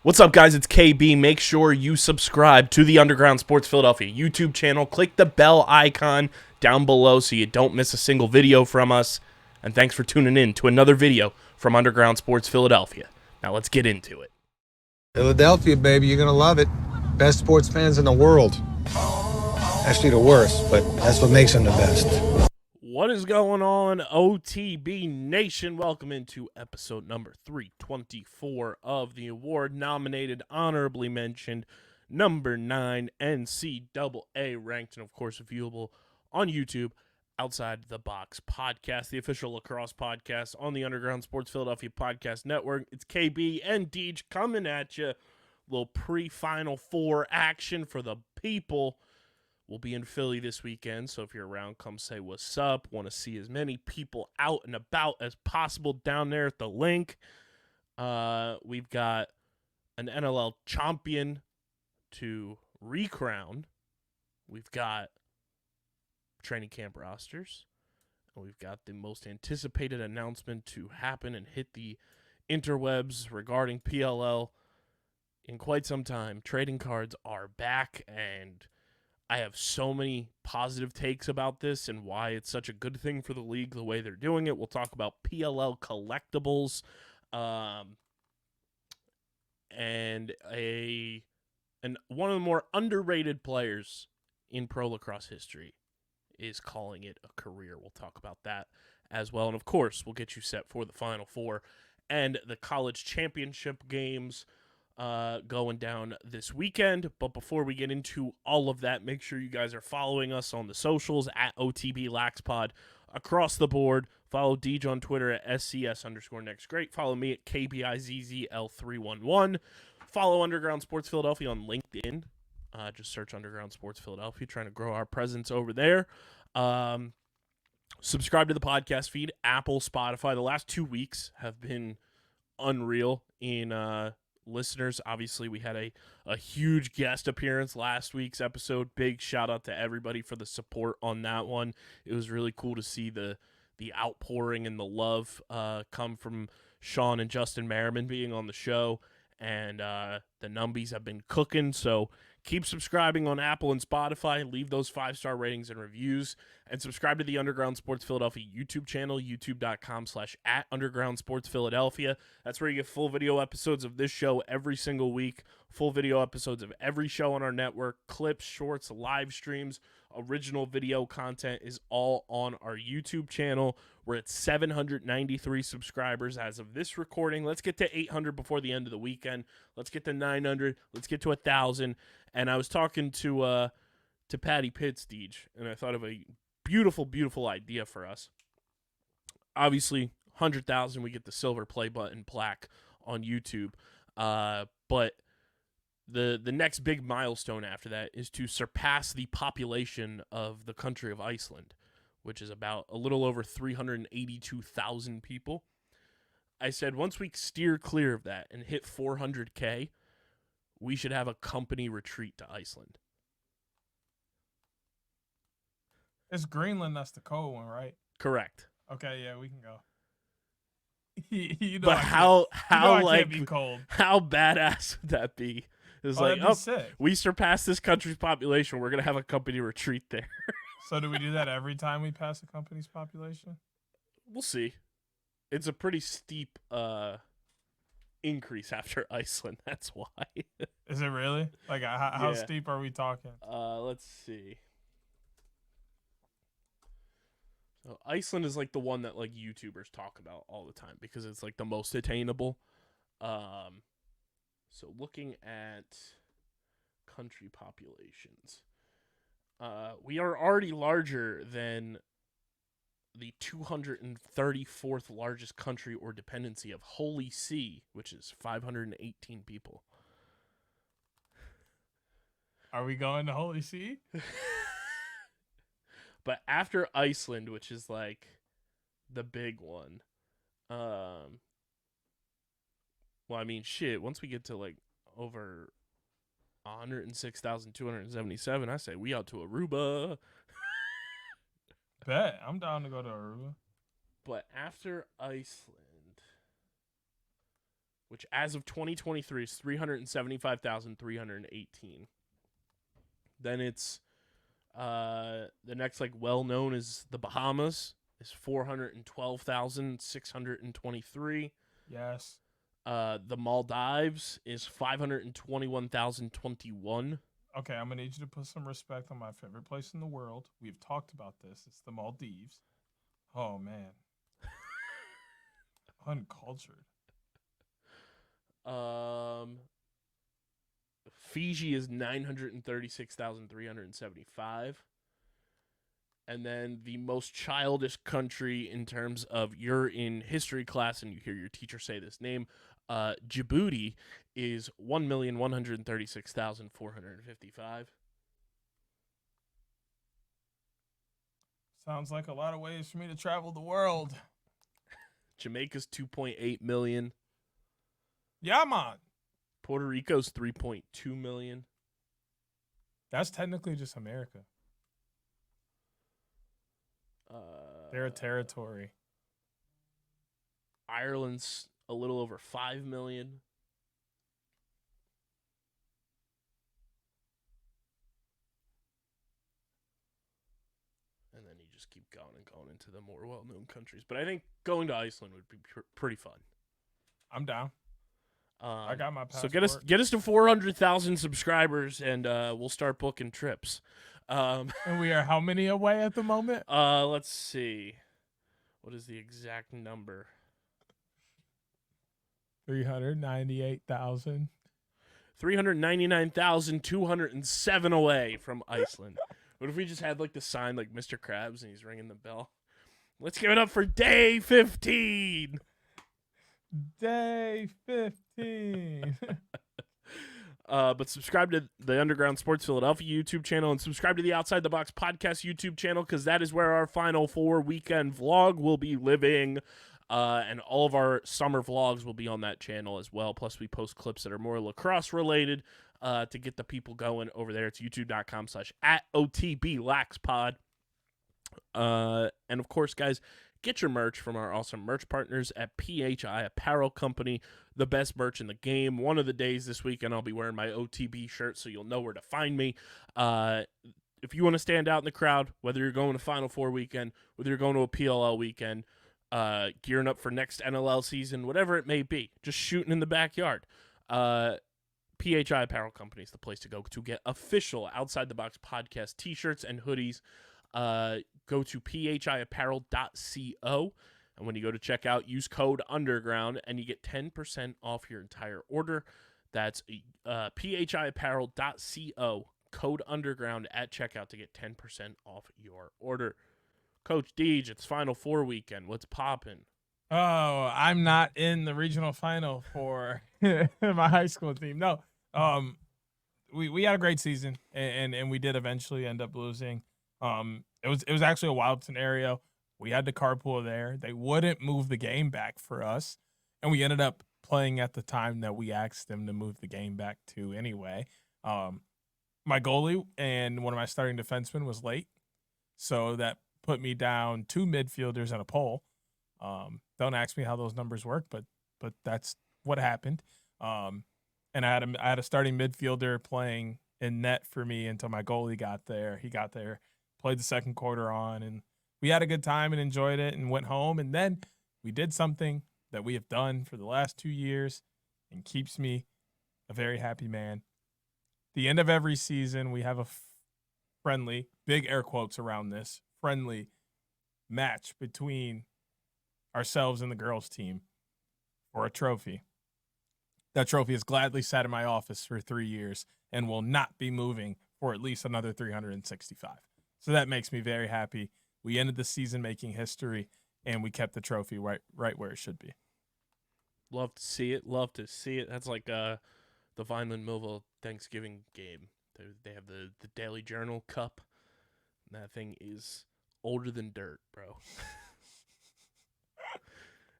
What's up, guys? It's KB. Make sure you subscribe to the Underground Sports Philadelphia YouTube channel. Click the bell icon down below so you don't miss a single video from us. And thanks for tuning in to another video from Underground Sports Philadelphia. Now let's get into it. Philadelphia, baby, you're going to love it. Best sports fans in the world. Actually, the worst, but that's what makes them the best. What is going on, OTB Nation? Welcome into episode number 324 of the award-nominated, honorably mentioned, number 9 NCAA ranked, and of course viewable on YouTube, Outside the Box podcast, the official lacrosse podcast on the Underground Sports Philadelphia Podcast Network. It's KB and Deej coming at you. Little pre-Final Four action for the people. We'll be in Philly this weekend, so if you're around, come say what's up. Want to see as many people out and about as possible down there at the link. We've got an NLL champion to recrown. We've got training camp rosters. And we've got the most anticipated announcement to happen and hit the interwebs regarding PLL in quite some time. Trading cards are back, and I have so many positive takes about this and why it's such a good thing for the league the way they're doing it. We'll talk about PLL Collectibles, and one of the more underrated players in pro lacrosse history is calling it a career. We'll talk about that as well. And of course, we'll get you set for the Final Four and the college championship games going down this weekend. But before we get into all of that, make sure you guys are following us on the socials at OTB LaxPod across the board. Follow Deej on Twitter at SCS_NextGreat. Follow me at KBIZZL311. Follow Underground Sports Philadelphia on LinkedIn. Just search Underground Sports Philadelphia, trying to grow our presence over there. Subscribe to the podcast feed, Apple, Spotify. The last 2 weeks have been unreal in listeners. Obviously, we had a huge guest appearance last week's episode. Big shout out to everybody for the support on that one. It was really cool to see the outpouring and the love come from Sean and Justin Merriman being on the show. And the numbies have been cooking, so keep subscribing on Apple and Spotify. Leave those 5-star ratings and reviews. And subscribe to the Underground Sports Philadelphia YouTube channel, youtube.com/@undergroundsportsphiladelphia. That's where you get full video episodes of this show every single week, full video episodes of every show on our network, clips, shorts, live streams, original video content is all on our YouTube channel. We're at 793 subscribers as of this recording. Let's get to 800 before the end of the weekend. Let's get to 900. Let's get to 1,000. And I was talking to Patty Pitts, Deej, and I thought of a beautiful, beautiful idea for us. Obviously, 100,000, we get the silver play button plaque on YouTube. But the next big milestone after that is to surpass the population of the country of Iceland, which is about a little over 382,000 people. I said once we steer clear of that and hit 400K, we should have a company retreat to Iceland. It's Greenland, that's the cold one, right? Correct. Okay, yeah, we can go. But how like can't be cold. How badass would that be? It's like, sick. We surpassed this country's population. We're gonna have a company retreat there. So do we do that every time we pass a company's population? We'll see. It's a pretty steep increase after Iceland. That's why. Is it really? Like, how steep are we talking? Let's see. So Iceland is like the one that like YouTubers talk about all the time because it's like the most attainable. So looking at country populations, we are already larger than the 234th largest country or dependency of Holy See, which is 518 people. Are we going to Holy See? But after Iceland, which is like the big one, well, I mean, shit, once we get to like over 106,277, I say we out to Aruba. Bet. I'm down to go to Aruba. But after Iceland, which as of 2023 is 375,318. Then it's the next like well-known is the Bahamas is 412,623. Yes. The Maldives is 521,021. Okay, I'm gonna need you to put some respect on my favorite place in the world. We've talked about this. It's the Maldives. Oh man. Uncultured. Fiji is 936,375. And then the most childish country in terms of you're in history class and you hear your teacher say this name, Djibouti is 1,136,455. Sounds like a lot of ways for me to travel the world. Jamaica's 2.8 million. Yeah, man. Puerto Rico's 3.2 million. That's technically just America. They're a territory. Ireland's a little over 5 million. And then you just keep going and going into the more well-known countries. But I think going to Iceland would be pretty fun. I'm down. I got my passport. So get us to 400,000 subscribers, and we'll start booking trips. And we are how many away at the moment? Let's see. What is the exact number? 398,000. 399,207 away from Iceland. What if we just had like the sign like Mr. Krabs and he's ringing the bell? Let's give it up for day 15. Day 15. But subscribe to the Underground Sports Philadelphia YouTube channel and subscribe to the Outside the Box Podcast YouTube channel because that is where our Final Four weekend vlog will be living. And all of our summer vlogs will be on that channel as well. Plus, we post clips that are more lacrosse related to get the people going over there. It's youtube.com/@OTBLaxPod. And of course, guys, get your merch from our awesome merch partners at PHI Apparel Company, the best merch in the game. One of the days this weekend, I'll be wearing my OTB shirt, so you'll know where to find me. If you want to stand out in the crowd, whether you're going to Final Four weekend, whether you're going to a PLL weekend, gearing up for next NLL season, whatever it may be, just shooting in the backyard, PHI Apparel Company is the place to go to get official Outside the Box podcast t-shirts and hoodies. Go to phiapparel.co, and when you go to checkout, use code UNDERGROUND, and you get 10% off your entire order. That's phiapparel.co, code UNDERGROUND at checkout to get 10% off your order. Coach Deej, it's Final Four weekend. What's poppin'? Oh, I'm not in the regional final for my high school team. No, we had a great season, and we did eventually end up losing. It was actually a wild scenario. We had to carpool there. They wouldn't move the game back for us, and we ended up playing at the time that we asked them to move the game back to anyway. My goalie and one of my starting defensemen was late, so that put me down 2 midfielders and a pole. Don't ask me how those numbers work, but that's what happened. And I had a starting midfielder playing in net for me until my goalie got there. He got there, played the second quarter on, and we had a good time and enjoyed it and went home. And then we did something that we have done for the last 2 years and keeps me a very happy man. The end of every season, we have a friendly, big air quotes around this, friendly match between ourselves and the girls' team for a trophy. That trophy has gladly sat in my office for 3 years and will not be moving for at least another 365. So that makes me very happy. We ended the season making history, and we kept the trophy right where it should be. Love to see it. Love to see it. That's like the Vineland-Millville Thanksgiving game. They have the Daily Journal Cup. And that thing is older than dirt, bro.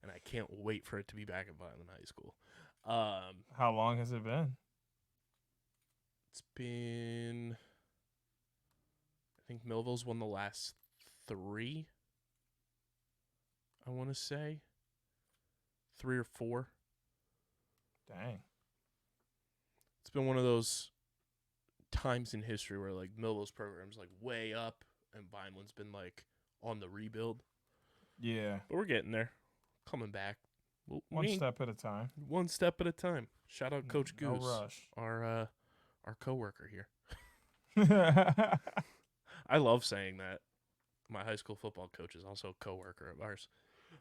And I can't wait for it to be back at Vineland High School. How long has it been? It's been, I think Millville's won the last 3. I want to say 3 or 4. It's been one of those times in history where like Millville's program's like way up and Vineland's been like on the rebuild. Yeah. But we're getting there. Coming back. One step at a time. One step at a time. Shout out Coach Goose. No rush. Our coworker here. I love saying that. My high school football coach is also a coworker of ours.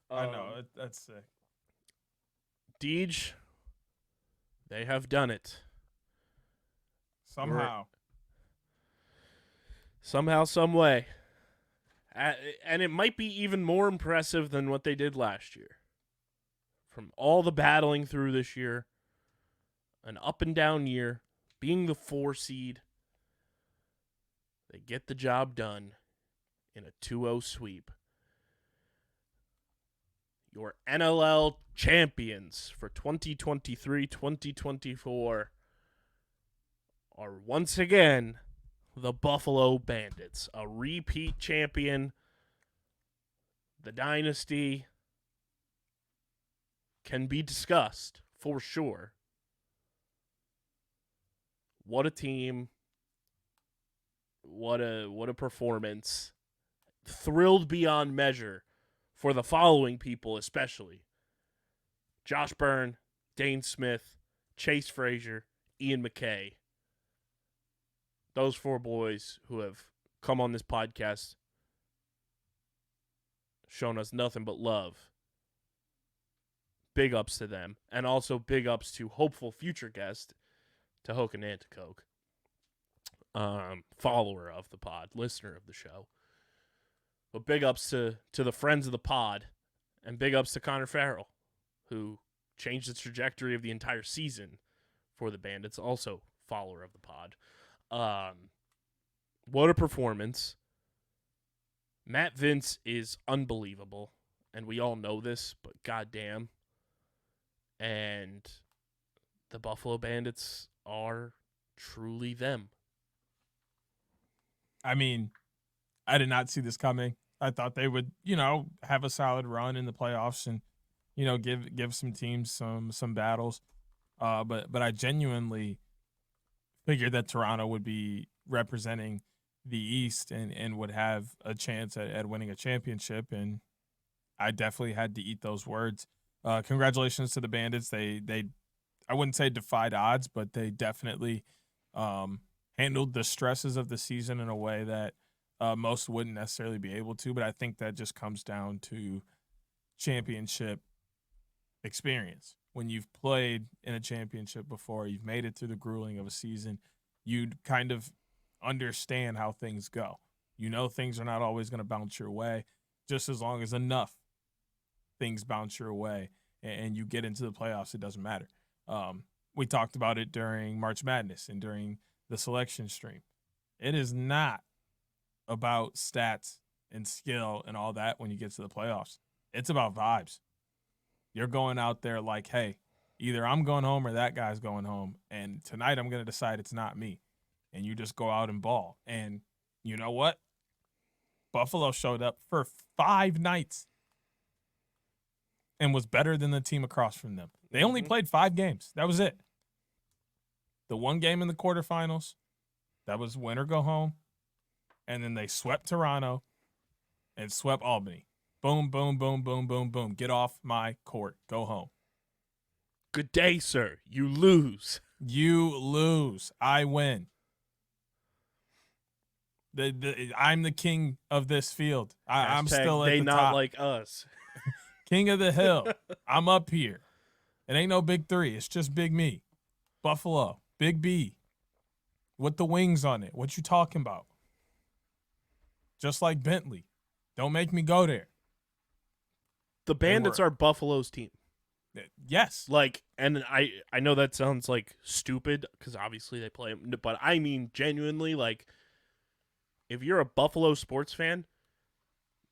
I know. That's sick. Deej, they have done it. Somehow, some way. And it might be even more impressive than what they did last year. From all the battling through this year, an up and down year, being the 4 seed, they get the job done in a 2-0 sweep. Your NLL champions for 2023-2024 are once again the Buffalo Bandits, a repeat champion. The dynasty can be discussed for sure. What a team. What a performance. Thrilled beyond measure for the following people especially. Josh Byrne, Dane Smith, Chase Frazier, Ian McKay. Those 4 boys who have come on this podcast, shown us nothing but love. Big ups to them. And also big ups to hopeful future guest, Tahoka Nanticoke. Follower of the pod, listener of the show. But big ups to the friends of the pod, and big ups to Connor Farrell, who changed the trajectory of the entire season for the Bandits, also follower of the pod. What a performance. Matt Vince is unbelievable, and we all know this, but goddamn. And the Buffalo Bandits are truly them. I mean, I did not see this coming. I thought they would, have a solid run in the playoffs and, give some teams some battles. But I genuinely figured that Toronto would be representing the East and would have a chance at winning a championship. And I definitely had to eat those words. Congratulations to the Bandits. They I wouldn't say defied odds, but they definitely handled the stresses of the season in a way that most wouldn't necessarily be able to. But I think that just comes down to championship experience. When you've played in a championship before, you've made it through the grueling of a season, you'd kind of understand how things go. Things are not always going to bounce your way, just as long as enough things bounce your way and you get into the playoffs, it doesn't matter. We talked about it during March Madness and during the selection stream. It is not about stats and skill and all that when you get to the playoffs. It's about vibes. You're going out there like, hey, either I'm going home or that guy's going home, and tonight I'm going to decide it's not me. And you just go out and ball. And you know what? Buffalo showed up for 5 nights and was better than the team across from them. They only played 5 games. That was it. The one game in the quarterfinals, that was win or go home. And then they swept Toronto and swept Albany. Boom, boom, boom, boom, boom, boom. Get off my court. Go home. Good day, sir. You lose. You lose. I win. I'm the king of this field. I'm still at they the not top. like us. King of the hill. I'm up here. It ain't no big 3. It's just big me. Buffalo. Big B. With the wings on it. What you talking about? Just like Bentley. Don't make me go there. The Bandits are Buffalo's team. Yes. And I know that sounds like stupid because obviously they play, but I mean genuinely, if you're a Buffalo sports fan,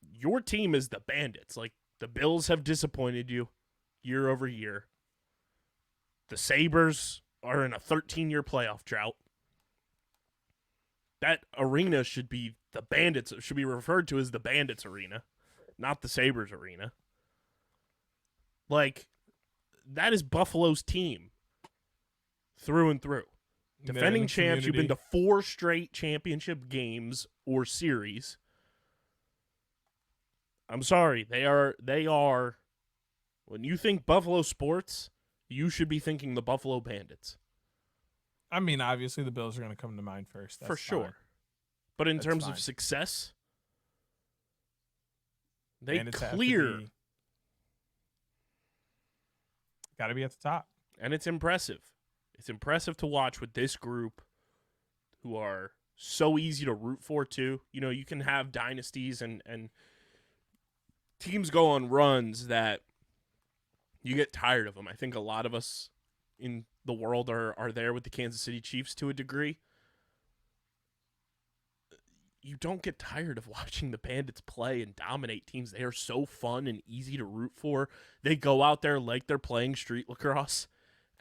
your team is the Bandits. The Bills have disappointed you year over year. The Sabres are in a 13-year playoff drought. That arena should be the Bandits. It should be referred to as the Bandits arena, not the Sabres arena. That is Buffalo's team through and through. Defending champs, you've been to 4 straight championship games or series. I'm sorry, they are. When you think Buffalo sports, you should be thinking the Buffalo Bandits. I mean, obviously the Bills are going to come to mind first. That's for sure. fine. But in That's terms fine. of success, they Bandits clear. Got to be at the top. And it's impressive. It's impressive to watch with this group who are so easy to root for, too. You know, you can have dynasties and teams go on runs that you get tired of them. I think a lot of us in the world are there with the Kansas City Chiefs to a degree. You don't get tired of watching the Bandits play and dominate teams. They are so fun and easy to root for. They go out there like they're playing street lacrosse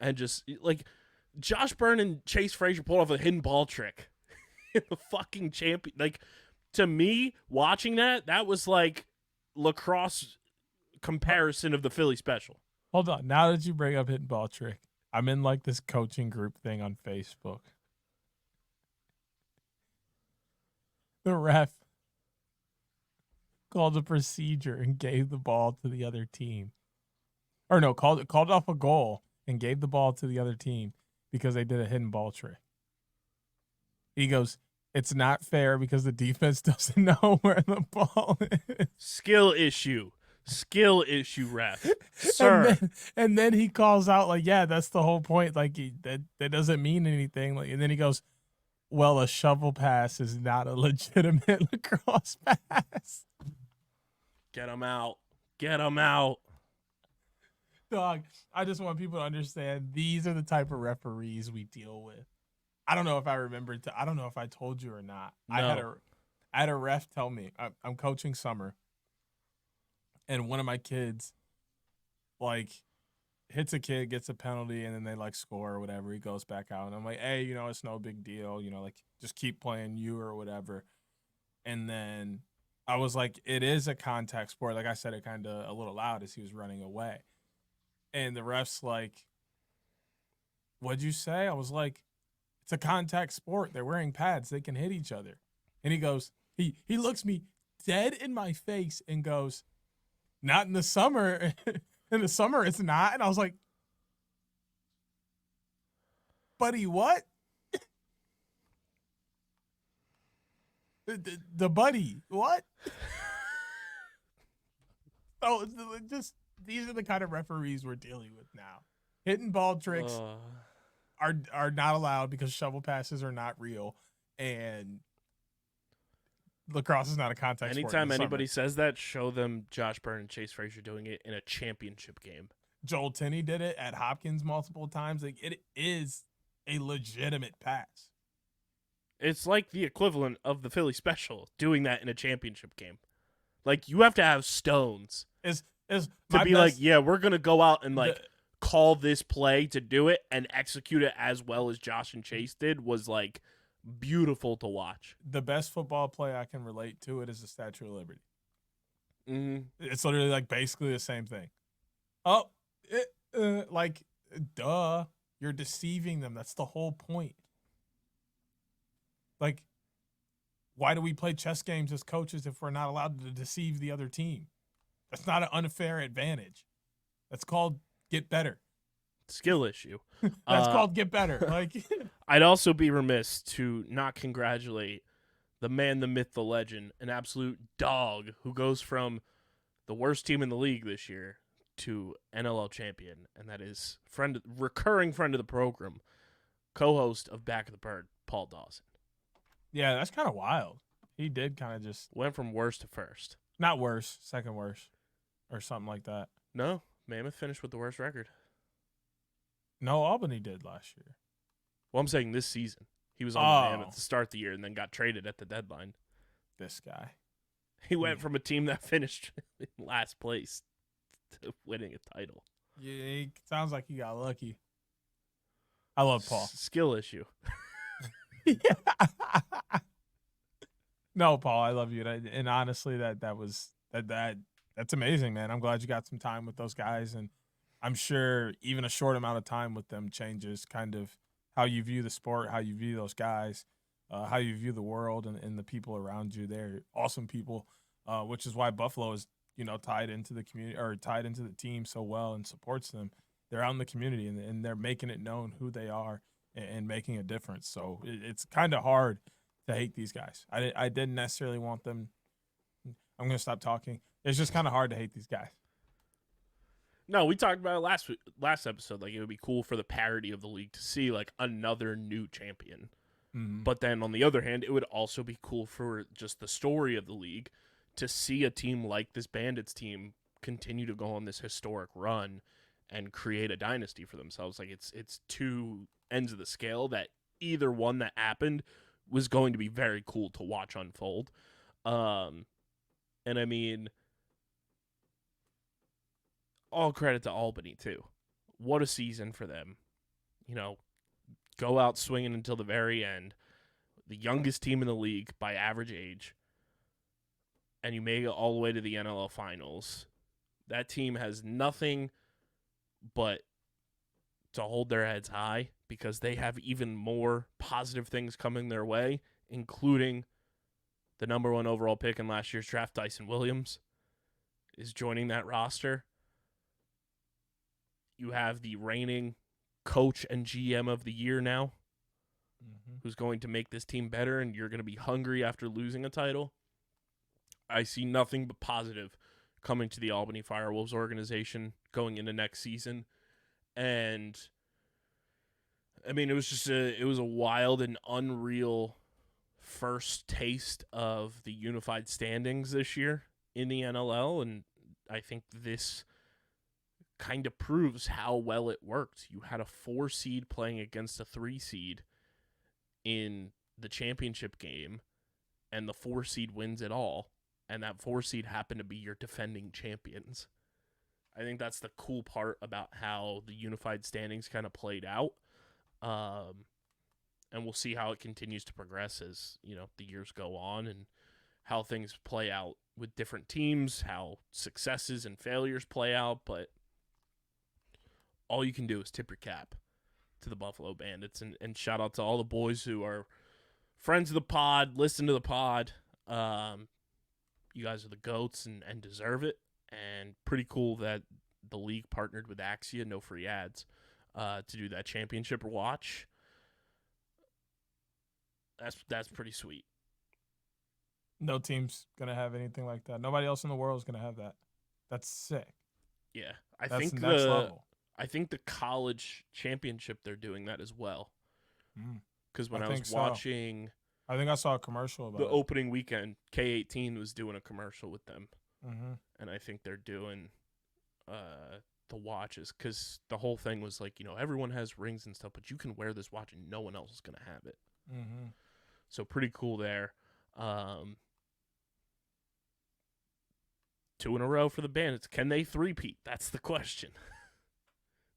and just, like, Josh Byrne and Chase Frazier pulled off a hidden ball trick in the fucking champion. Like, to me, watching that was like lacrosse comparison of the Philly Special. Hold on. Now that you bring up hidden ball trick, I'm in like this coaching group thing on Facebook. The ref called a procedure and gave the ball to the other team. Or no, called off a goal and gave the ball to the other team because they did a hidden ball trick. He goes, it's not fair because the defense doesn't know where the ball is. Skill issue, ref. Sir. And then he calls out like, yeah, that's the whole point. Like that doesn't mean anything. Like, and then he goes, well, a shovel pass is not a legitimate lacrosse pass. Get him out. Get him out. Dog, I just want people to understand these are the type of referees we deal with. I don't know if I remember. I don't know if I told you or not. No. I had a ref tell me, I'm coaching summer, and one of my kids, like, hits a kid, gets a penalty, and then they, like, score or whatever. He goes back out, and I'm like, hey, you know, it's no big deal. You know, like, just keep playing you or whatever. And then I was like, it is a contact sport. Like I said it kind of a little loud as he was running away. And the ref's like, what'd you say? I was like, it's a contact sport. They're wearing pads. They can hit each other. And he goes, he looks me dead in my face and goes, not in the summer. In the summer, it's not. And I was like, buddy, what? the buddy, what? Oh, just these are the kind of referees we're dealing with now. Hitting ball tricks are not allowed because shovel passes are not real, and lacrosse is not a contact sport. Anytime anybody says that, show them Josh Byrne and Chase Frazier doing it in a championship game. Joel Tenney did it at Hopkins multiple times. Like, it is a legitimate pass. It's like the equivalent of the Philly Special doing that in a championship game. Like, you have to have stones Is to be like, yeah, we're gonna go out and like call this play to do it and execute it as well as Josh and Chase did was like beautiful to watch. The best football play I can relate to it is the Statue of Liberty. Mm-hmm. It's literally like basically the same thing. Oh, like, duh, you're deceiving them. That's the whole point. Like, why do we play chess games as coaches if we're not allowed to deceive the other team? That's not an unfair advantage. That's called get better. Skill issue. That's called get better. Like, I'd also be remiss to not congratulate the man, the myth, the legend, an absolute dog who goes from the worst team in the league this year to NLL champion, and that is recurring friend of the program, co-host of Back of the Bird, Paul Dawson. yeah, that's kind of wild. He did kind of just Went from worst to first. not worse, second worst, or something like that. No, Mammoth finished with the worst record. No, Albany did last year. Well, I'm saying this season. He was on the Mammoth to start the year and then got traded at the deadline. This guy. He went from a team that finished in last place to winning a title. Yeah, he sounds like he got lucky. I love Paul. Skill issue. No, Paul, I love you. And honestly, that's amazing, man. I'm glad you got some time with those guys, and I'm sure even a short amount of time with them changes kind of how you view the sport, how you view those guys, how you view the world and the people around you. They're awesome people, which is why Buffalo is, tied into the community or tied into the team so well and supports them. They're out in the community and they're making it known who they are and making a difference. So it's kind of hard to hate these guys. I didn't necessarily want them. I'm going to stop talking. It's just kind of hard to hate these guys. No, we talked about it last episode. Like, it would be cool for the parity of the league to see like another new champion. Mm-hmm. But then on the other hand, it would also be cool for just the story of the league to see a team like this Bandits team continue to go on this historic run and create a dynasty for themselves. Like, it's two ends of the scale that either one that happened was going to be very cool to watch unfold. And I mean, all credit to Albany too. What a season for them. Go out swinging until the very end. The youngest team in the league by average age. And you make it all the way to the NLL Finals. That team has nothing but to hold their heads high because they have even more positive things coming their way, including the number 1 overall pick in last year's draft, Dyson Williams, is joining that roster. You have the reigning coach and GM of the year now, who's going to make this team better, and you're going to be hungry after losing a title. I see nothing but positive coming to the Albany Firewolves organization going into next season. And I mean, it was a wild and unreal first taste of the unified standings this year in the NLL, and I think this kind of proves how well it worked. You had a 4 seed playing against a 3 seed in the championship game, and the 4 seed wins it all, and that 4 seed happened to be your defending champions. I think that's the cool part about how the unified standings kind of played out. And we'll see how it continues to progress as, the years go on and how things play out with different teams, how successes and failures play out. But all you can do is tip your cap to the Buffalo Bandits and shout out to all the boys who are friends of the pod, listen to the pod. You guys are the GOATs and deserve it. And pretty cool that the league partnered with Axia, no free ads, to do that championship watch. That's pretty sweet. No team's going to have anything like that. Nobody else in the world is going to have that. That's sick. Yeah. That's next level. I think the college championship, they're doing that as well. Because when I was watching... I think I saw a commercial about the opening weekend, K18 was doing a commercial with them. And I think they're doing the watches because the whole thing was like, everyone has rings and stuff, but you can wear this watch and no one else is going to have it. So pretty cool there. 2 in a row for the Bandits. Can they three-peat? That's the question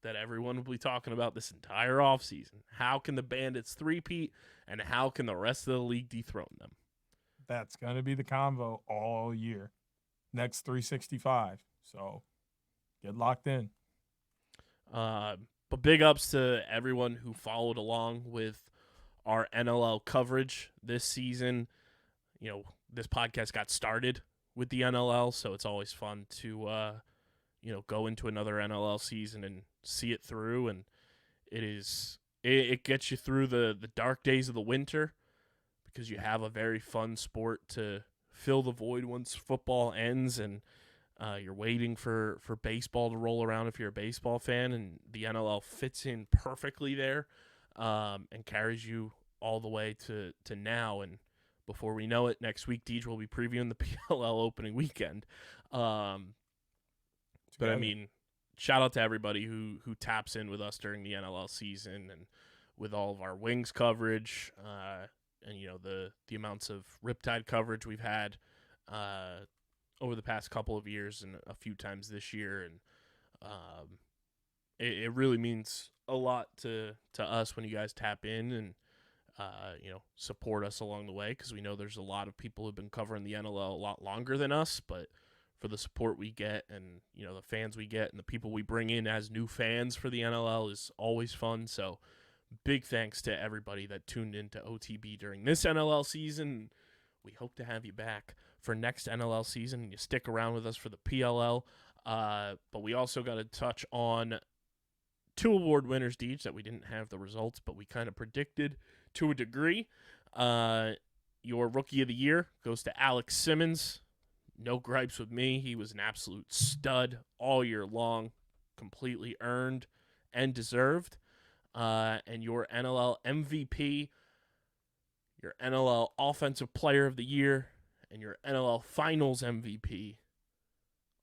that everyone will be talking about this entire offseason. How can the Bandits three-peat, and how can the rest of the league dethrone them? That's going to be the convo all year. Next 365. So get locked in. But big ups to everyone who followed along with our NLL coverage this season. This podcast got started with the NLL, so it's always fun to go into another NLL season and see it through. And it gets you through the dark days of the winter because you have a very fun sport to fill the void once football ends, and you're waiting for baseball to roll around if you're a baseball fan, and the NLL fits in perfectly there and carries you all the way to now. And before we know it, next week, Deej will be previewing the PLL opening weekend. But I mean, shout out to everybody who taps in with us during the NLL season and with all of our Wings coverage and the amounts of Riptide coverage we've had over the past couple of years and a few times this year. And it really means a lot to us when you guys tap in and support us along the way, because we know there's a lot of people who've been covering the NLL a lot longer than us, but for the support we get and the fans we get and the people we bring in as new fans for the NLL is always fun. So big thanks to everybody that tuned into OTB during this NLL season. We hope to have you back for next NLL season, and you stick around with us for the PLL. But we also got to touch on 2 award winners, Deej, that we didn't have the results, but we kind of predicted to a degree. Your Rookie of the Year goes to Alex Simmons. No gripes with me. He was an absolute stud all year long, completely earned and deserved. And your NLL MVP, your NLL Offensive Player of the Year, and your NLL Finals MVP,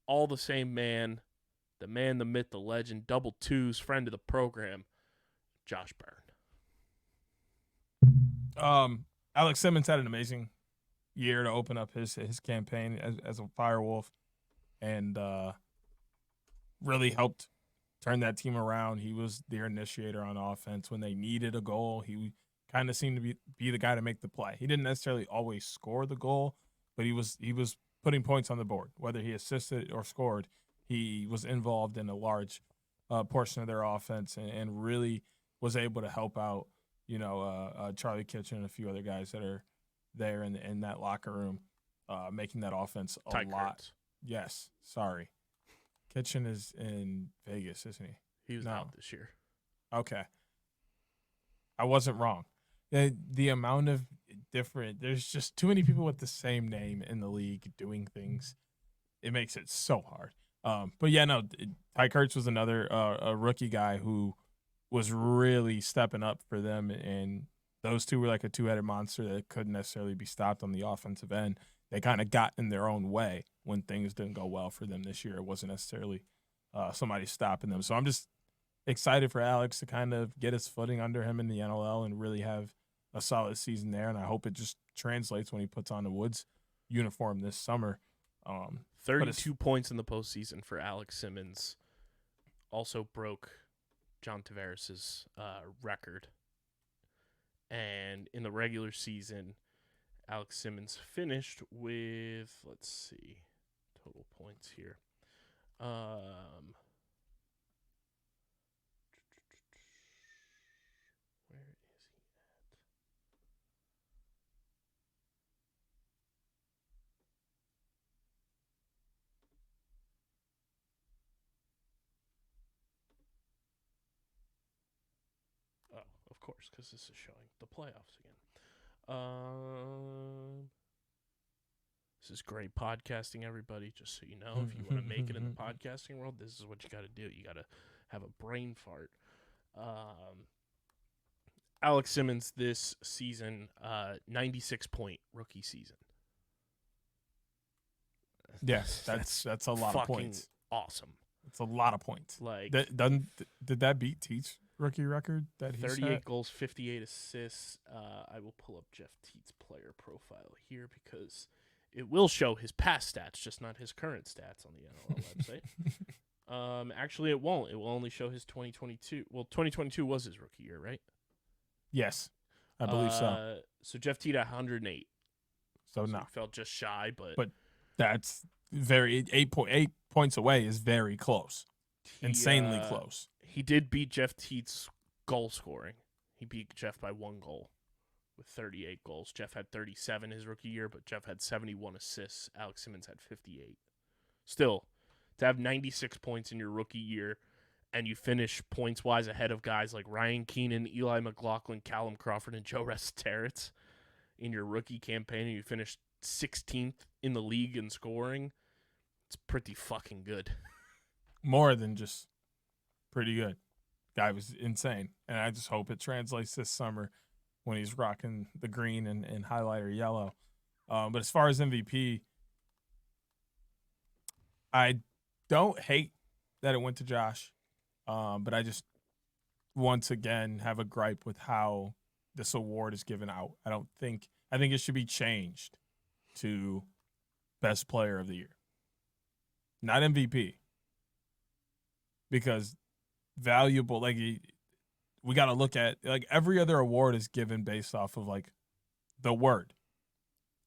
all the same man, the man, the myth, the legend, double twos, friend of the program, Josh Byrne. Alex Simmons had an amazing year to open up his campaign as a Firewolf, and really helped turn that team around. He was their initiator on offense when they needed a goal. He kind of seemed to be the guy to make the play. He didn't necessarily always score the goal, but he was putting points on the board. Whether he assisted or scored, he was involved in a large portion of their offense and really was able to help out, Charlie Kitchen and a few other guys that are there in that locker room, making that offense a Ty lot. Kurtz. Yes, sorry. Kitchen is in Vegas, isn't he? He was out this year. Okay. I wasn't wrong. The amount of there's just too many people with the same name in the league doing things. It makes it so hard. But yeah, no, Ty Kurtz was another a rookie guy who was really stepping up for them, and those two were like a two-headed monster that couldn't necessarily be stopped on the offensive end. They kind of got in their own way when things didn't go well for them this year. It wasn't necessarily somebody stopping them. So I'm just excited for Alex to kind of get his footing under him in the NLL and really have a solid season there. And I hope it just translates when he puts on the Woods uniform this summer. 32 points in the postseason for Alex Simmons. Also broke John Tavares' record. And in the regular season, Alex Simmons finished with, let's see, total points here. Where is he at? Oh, of course, because this is showing the playoffs again. This is great podcasting, everybody. Just so you know, if you want to make it in the podcasting world, this is what you got to do. You got to have a brain fart. Alex Simmons this season, 96-point rookie season. Yes, that's a lot of points. Awesome. It's a lot of points. Like, did that beat Teats' rookie record that he 38 set? goals, 58 assists. I will pull up Jeff Teats' player profile here because it will show his past stats, just not his current stats on the NLL website. Actually, it won't. It will only show his 2022. Well, 2022 was his rookie year, right? Yes, I believe so. So Jeff Teat at 108. So He no, felt just shy, but that's very 8 points away is very close, insanely close. He did beat Jeff Teats' goal scoring. He beat Jeff by 1 goal with 38 goals. Jeff had 37 his rookie year, but Jeff had 71 assists. Alex Simmons had 58. Still, to have 96 points in your rookie year and you finish points-wise ahead of guys like Ryan Keenan, Eli McLaughlin, Callum Crawford, and Joe Resterritz in your rookie campaign, and you finish 16th in the league in scoring, it's pretty fucking good. More than just pretty good. Guy was insane. And I just hope it translates this summer when he's rocking the green and highlighter yellow. But as far as MVP, I don't hate that it went to Josh. But I just, once again, have a gripe with how this award is given out. I think it should be changed to Best Player of the Year, not MVP. Because valuable, like, we got to look at, like, every other award is given based off of, like, the word.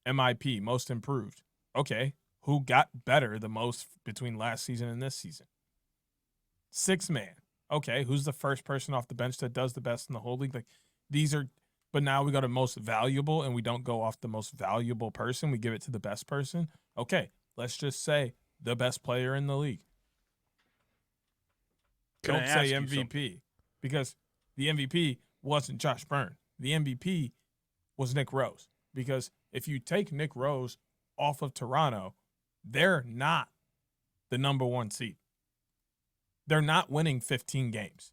MIP, most improved. Okay, who got better the most between last season and this season? 6 man. Okay, who's the first person off the bench that does the best in the whole league? Like, but now we go to most valuable, and we don't go off the most valuable person. We give it to the best person. Okay, let's just say the best player in the league. Don't say MVP, because the MVP wasn't Josh Byrne. The MVP was Nick Rose, because if you take Nick Rose off of Toronto, they're not the number 1 seed. They're not winning 15 games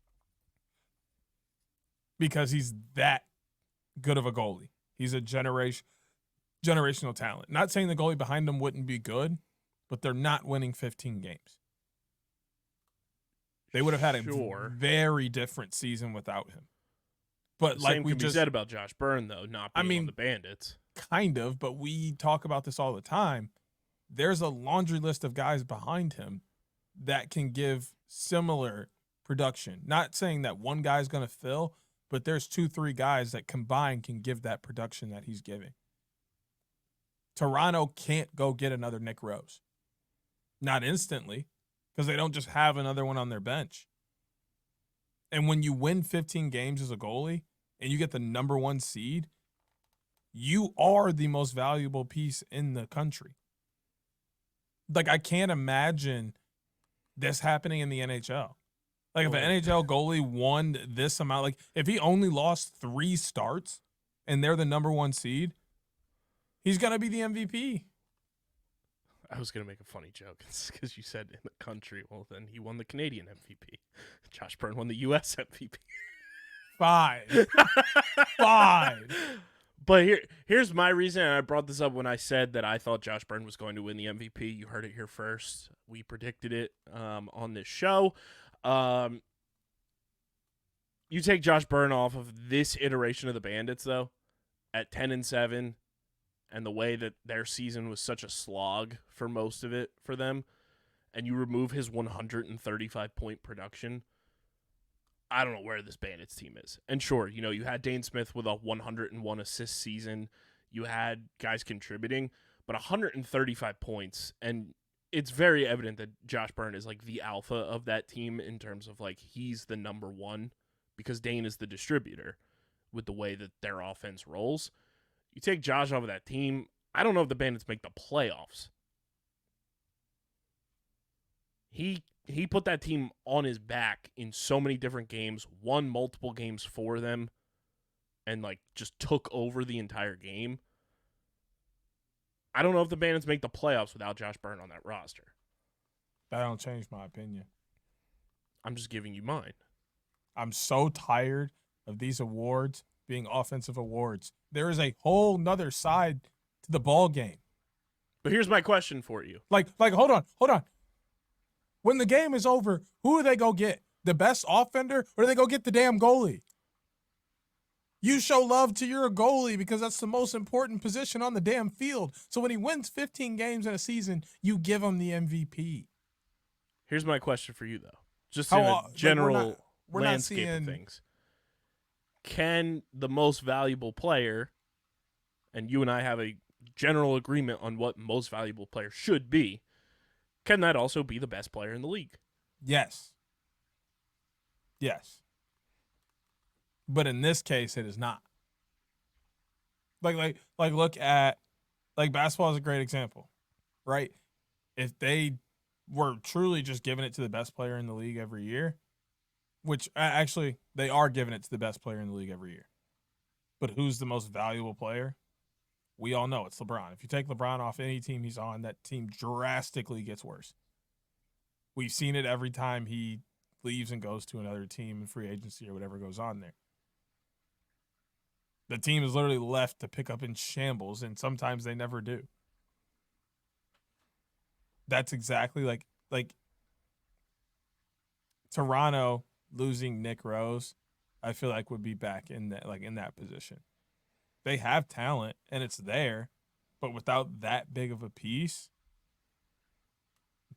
because he's that good of a goalie. He's a generational talent. Not saying the goalie behind him wouldn't be good, but they're not winning 15 games. They would have had a very different season without him. But the same can be said about Josh Byrne, though, not being on the Bandits. Kind of, but we talk about this all the time. There's a laundry list of guys behind him that can give similar production. Not saying that one guy's going to fill, but there's 2-3 guys that combined can give that production that he's giving. Toronto can't go get another Nick Rose. Not instantly, because they don't just have another one on their bench. And when you win 15 games as a goalie and you get the number 1 seed, you are the most valuable piece in the country. Like, I can't imagine this happening in the NHL. Like, if an NHL goalie won this amount, like, if he only lost 3 starts and they're the number 1 seed, he's going to be the MVP. I was going to make a funny joke because you said in the country. Well, then he won the Canadian MVP. Josh Byrne won the U.S. MVP. Fine. But here's my reason, and I brought this up when I said that I thought Josh Byrne was going to win the MVP. You heard it here first. We predicted it on this show. You take Josh Byrne off of this iteration of the Bandits, though, at 10-7, and the way that their season was such a slog for most of it for them, and you remove his 135-point production, I don't know where this Bandits team is. And sure, you had Dane Smith with a 101 assist season. You had guys contributing, but 135 points. And it's very evident that Josh Byrne is like the alpha of that team in terms of like he's the number 1 because Dane is the distributor with the way that their offense rolls. You take Josh off of that team, I don't know if the Bandits make the playoffs. He put that team on his back in so many different games, won multiple games for them, and like just took over the entire game. I don't know if the Bandits make the playoffs without Josh Byrne on that roster. That don't change my opinion. I'm just giving you mine. I'm so tired of these awards being offensive awards. There is a whole nother side to the ball game. But here's my question for you. Like, hold on. When the game is over, who do they go get? The best offender, or do they go get the damn goalie? You show love to your goalie because that's the most important position on the damn field. So when he wins 15 games in a season, you give him the MVP. Here's my question for you, though. Just in a general we're landscape of things. Can the most valuable player, and you and I have a general agreement on what most valuable player should be, can that also be the best player in the league? Yes. But in this case, it is not. Like look at, like, basketball is a great example, right? If they were truly just giving it to the best player in the league every year, which actually they are giving it to the best player in the league every year. But who's the most valuable player? We all know it's LeBron. If you take LeBron off any team he's on, that team drastically gets worse. We've seen it every time he leaves and goes to another team in free agency or whatever goes on there. The team is literally left to pick up in shambles, and sometimes they never do. That's exactly like Toronto losing Nick Rose, I feel like would be back in that position. They have talent and it's there, but without that big of a piece,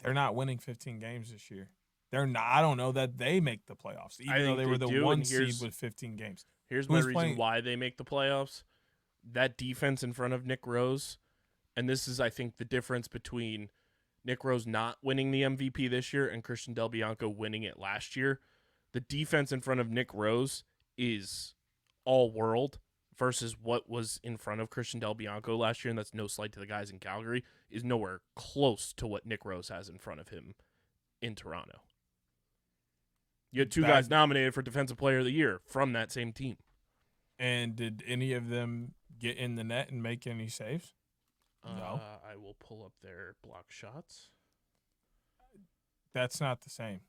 they're not winning 15 games this year. They're not. I don't know that they make the playoffs, even though they were the 1 seed with 15 games. Here's my reason why they make the playoffs. That defense in front of Nick Rose, and this is, I think, the difference between Nick Rose not winning the MVP this year and Christian Del Bianco winning it last year. the defense in front of Nick Rose is all world versus what was in front of Christian Del Bianco last year, and that's no slight to the guys in Calgary, is nowhere close to what Nick Rose has in front of him in Toronto. You had two guys nominated for Defensive Player of the Year from that same team. And did any of them get in the net and make any saves? No. I will pull up their block shots. That's not the same.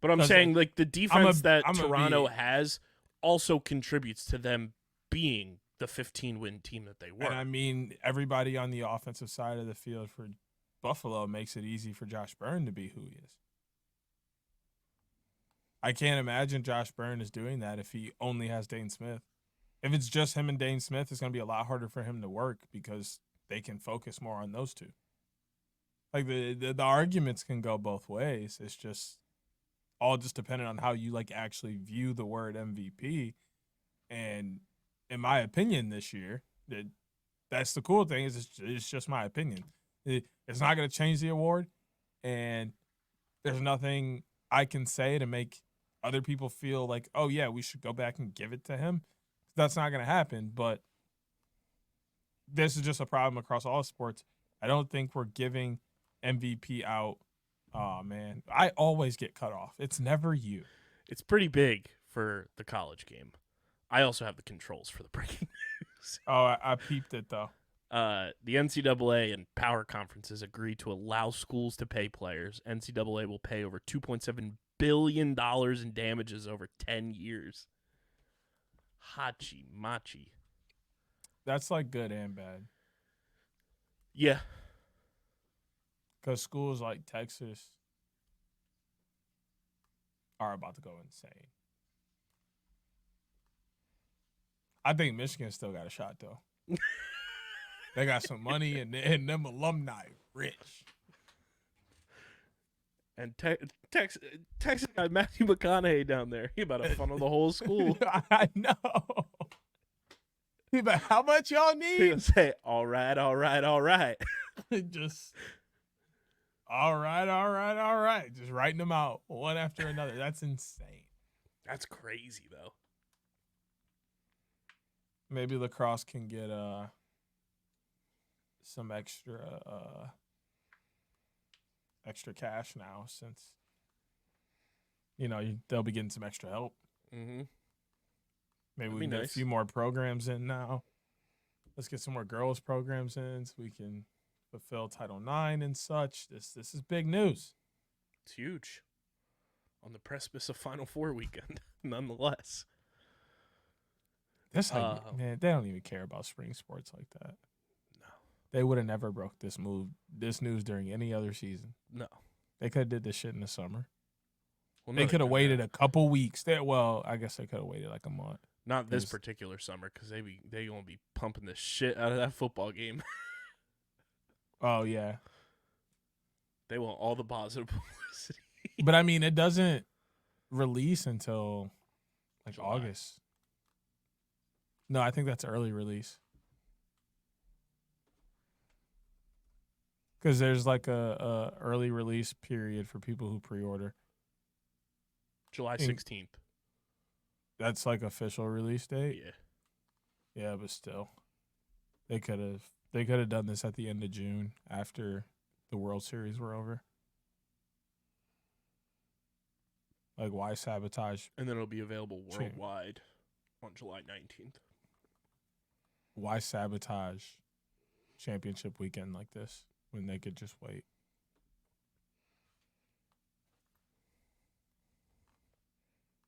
But I'm saying, like, the defense that Toronto has also contributes to them being the 15-win team that they were. And I mean, everybody on the offensive side of the field for Buffalo makes it easy for Josh Byrne to be who he is. I can't imagine Josh Byrne is doing that if he only has Dane Smith. If it's just him and Dane Smith, it's going to be a lot harder for him to work because they can focus more on those two. Like, the arguments can go both ways. It's just all just dependent on how you, like, actually view the word MVP. And in my opinion this year, that's the cool thing, is it's just my opinion. It's not going to change the award, and there's nothing I can say to make other people feel like, oh, yeah, we should go back and give it to him. That's not going to happen, but this is just a problem across all sports. I don't think we're giving MVP out. Oh, man. I always get cut off. It's never you. It's pretty big for the college game. I also have the controls for the breaking news. Oh, I peeped it, though. The NCAA and power conferences agreed to allow schools to pay players. NCAA will pay over $2.7 billion in damages over 10 years. Hachi machi. That's like good and bad. Yeah. Because schools like Texas are about to go insane. I think Michigan still got a shot, though. They got some money, and them alumni rich. And Texas got Matthew McConaughey down there. He about to funnel the whole school. I know. He about, how much y'all need? He'll say, all right, all right, all right. Just, all right. Just writing them out one after another. That's insane. That's crazy, though. Maybe lacrosse can get some extra cash now, since they'll be getting some extra help. Mm-hmm. Maybe we can get a few more programs in now. Let's get some more girls programs in so we can fulfill Title IX and such. This is big news. It's huge. On the precipice of Final Four weekend, nonetheless. Man, they don't even care about spring sports like that. No. They would have never broke this news during any other season. No. They could have did this shit in the summer. Well, they could have waited a couple weeks. I guess they could have waited like a month. Not this particular summer, because they gonna be pumping the shit out of that football game. Oh yeah. They want all the positive publicity. But I mean, it doesn't release until like July. August. No, I think that's early release. Because there's like a early release period for people who pre-order. July 16th. That's like official release date? Yeah. Yeah, but still. They could have done this at the end of June after the World Series were over. Like, why sabotage? And then it'll be available worldwide on July 19th. Why sabotage championship weekend like this when they could just wait?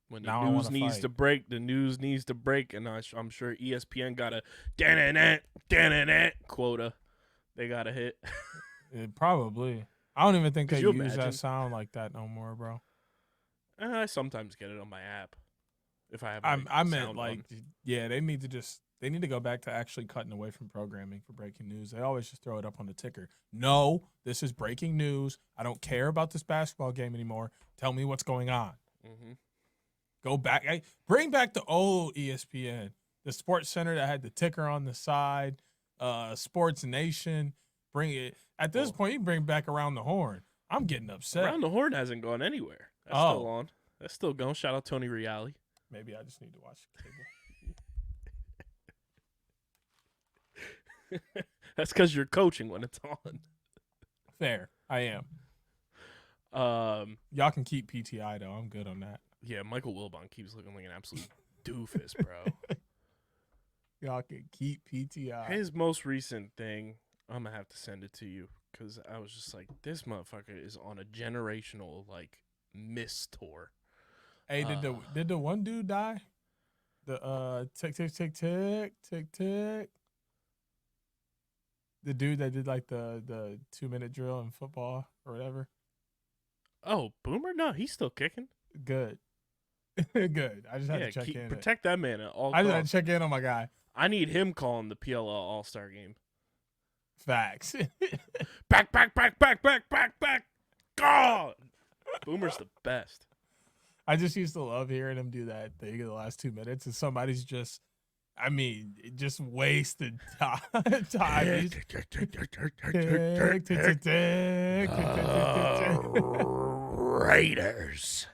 When the news needs to break, the news needs to break, and I'm sure ESPN got a quota they got to hit. Probably. I don't even think they use that sound like that no more, bro. I sometimes get it on my app if I have. I meant like, yeah, they need to go back to actually cutting away from programming for breaking news. They always just throw it up on the ticker. No, this is breaking news. I don't care about this basketball game anymore. Tell me what's going on. Mm-hmm. Go back. Bring back the old ESPN, the Sports Center that had the ticker on the side, Sports Nation. Bring it. At this point, you can bring back Around the Horn. I'm getting upset. Around the Horn hasn't gone anywhere. That's still on. That's still going. Shout out Tony Reale. Maybe I just need to watch cable. That's because you're coaching when it's on. Fair. I am. Y'all can keep PTI, though. I'm good on that. Yeah, Michael Wilbon keeps looking like an absolute doofus, bro. Y'all can keep PTI. His most recent thing, I'm going to have to send it to you because I was just like, this motherfucker is on a generational, like, miss tour. Hey, did the one dude die? The tick. The dude that did like the 2-minute drill in football or whatever. Oh, Boomer? No, he's still kicking. Good. Good. I just had to check in. Protect that man at all I costs. just had to check in on my guy. I need him calling the PLL All-Star game. Facts. Back. God! Boomer's the best. I just used to love hearing him do that thing in the last 2 minutes, and somebody's just, just wasted time. Raiders.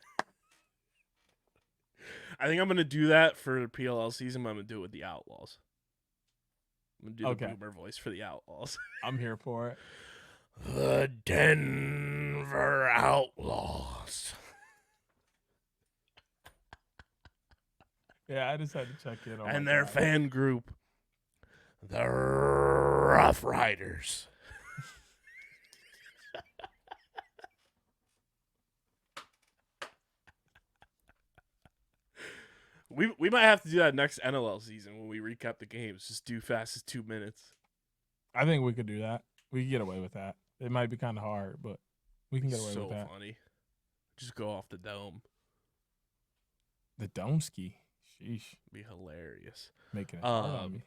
I think I'm going to do that for the PLL season, but I'm going to do it with the Outlaws. I'm going to do the Boomer voice for the Outlaws. I'm here for it. The Denver Outlaws. Yeah, I just had to check in on and their fan group, the Rough Riders. We might have to do that next NLL season when we recap the games. Just do fastest 2 minutes. I think we could do that. We could get away with that. It might be kind of hard, but we can get away with that. So funny. Just go off the dome. The dome ski. Sheesh. Be hilarious. Making it hard on me.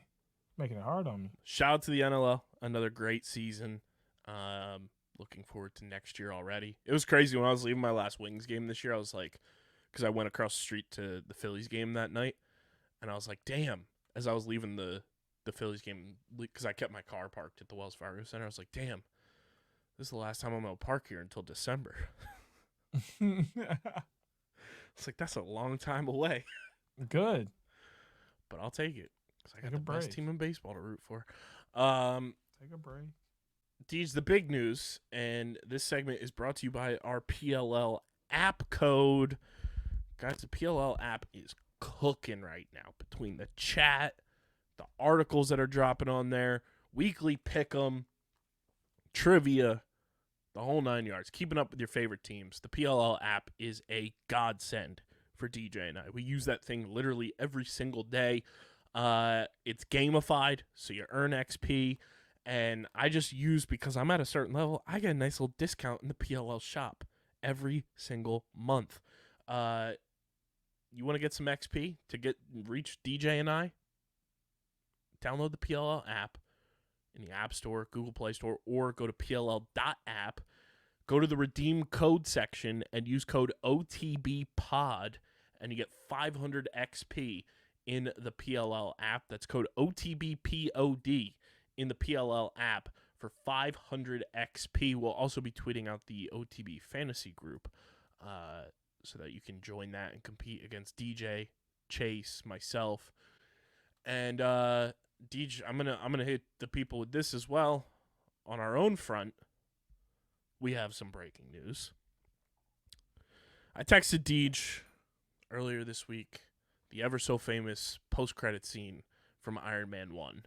Making it hard on me. Shout out to the NLL. Another great season. Looking forward to next year already. It was crazy when I was leaving my last Wings game this year. I was like, because I went across the street to the Phillies game that night, and I was like, damn. As I was leaving the Phillies game, because I kept my car parked at the Wells Fargo Center, I was like, damn, this is the last time I'm going to park here until December. It's like, that's a long time away. Good. But I'll take it. Because I got Take a the best break. team in baseball to root for. Take a break. Deej, the big news, and this segment is brought to you by our PLL app code. Guys, the PLL app is cooking right now between the chat, the articles that are dropping on there, weekly pick'em, trivia, the whole 9 yards. Keeping up with your favorite teams. The PLL app is a godsend for DJ and I. We use that thing literally every single day. It's gamified, so you earn XP. And I just use, because I'm at a certain level, I get a nice little discount in the PLL shop every single month. You want to get some XP to reach DJ and I? Download the PLL app in the App Store, Google Play Store, or go to PLL.app. Go to the redeem code section and use code OTBPOD, and you get 500 XP in the PLL app. That's code OTBPOD in the PLL app for 500 XP. We'll also be tweeting out the OTB fantasy group so that you can join that and compete against DJ, Chase, myself. And DJ, I'm gonna hit the people with this as well. On our own front, we have some breaking news. I texted Deej earlier this week the ever so famous post-credit scene from Iron Man 1.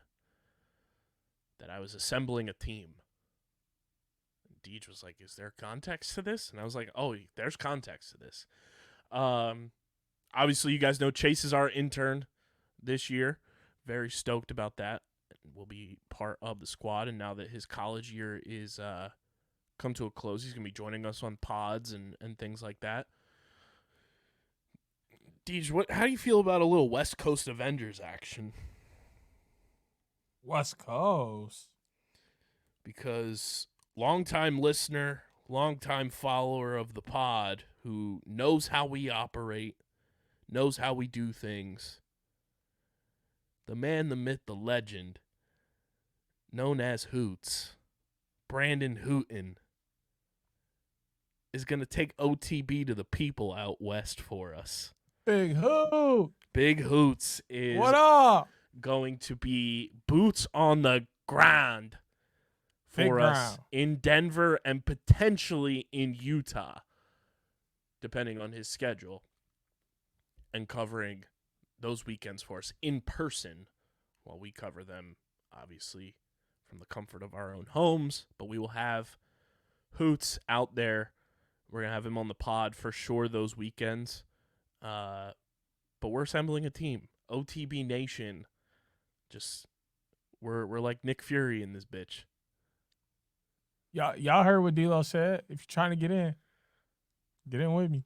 That I was assembling a team. And Deej was like, is there context to this? And I was like, oh, there's context to this. Obviously, you guys know Chase is our intern this year. Very stoked about that. Will be part of the squad. And now that his college year is come to a close, he's going to be joining us on pods and things like that. Deej, how do you feel about a little West Coast Avengers action? West Coast. Because longtime listener, longtime follower of the pod who knows how we operate, knows how we do things. The man, the myth, the legend, known as Hoots, Brandon Hooten, is going to take OTB to the people out west for us. Big Hoot. Big Hoots is What up? going to be boots on the ground for us in Denver and potentially in Utah, depending on his schedule, and covering those weekends for us in person while we cover them, obviously, from the comfort of our own homes. But we will have Hoots out there. We're going to have him on the pod for sure those weekends. But we're assembling a team. OTB Nation. Just, we're like Nick Fury in this bitch. Y'all heard what D-Lo said. If you're trying to get in with me.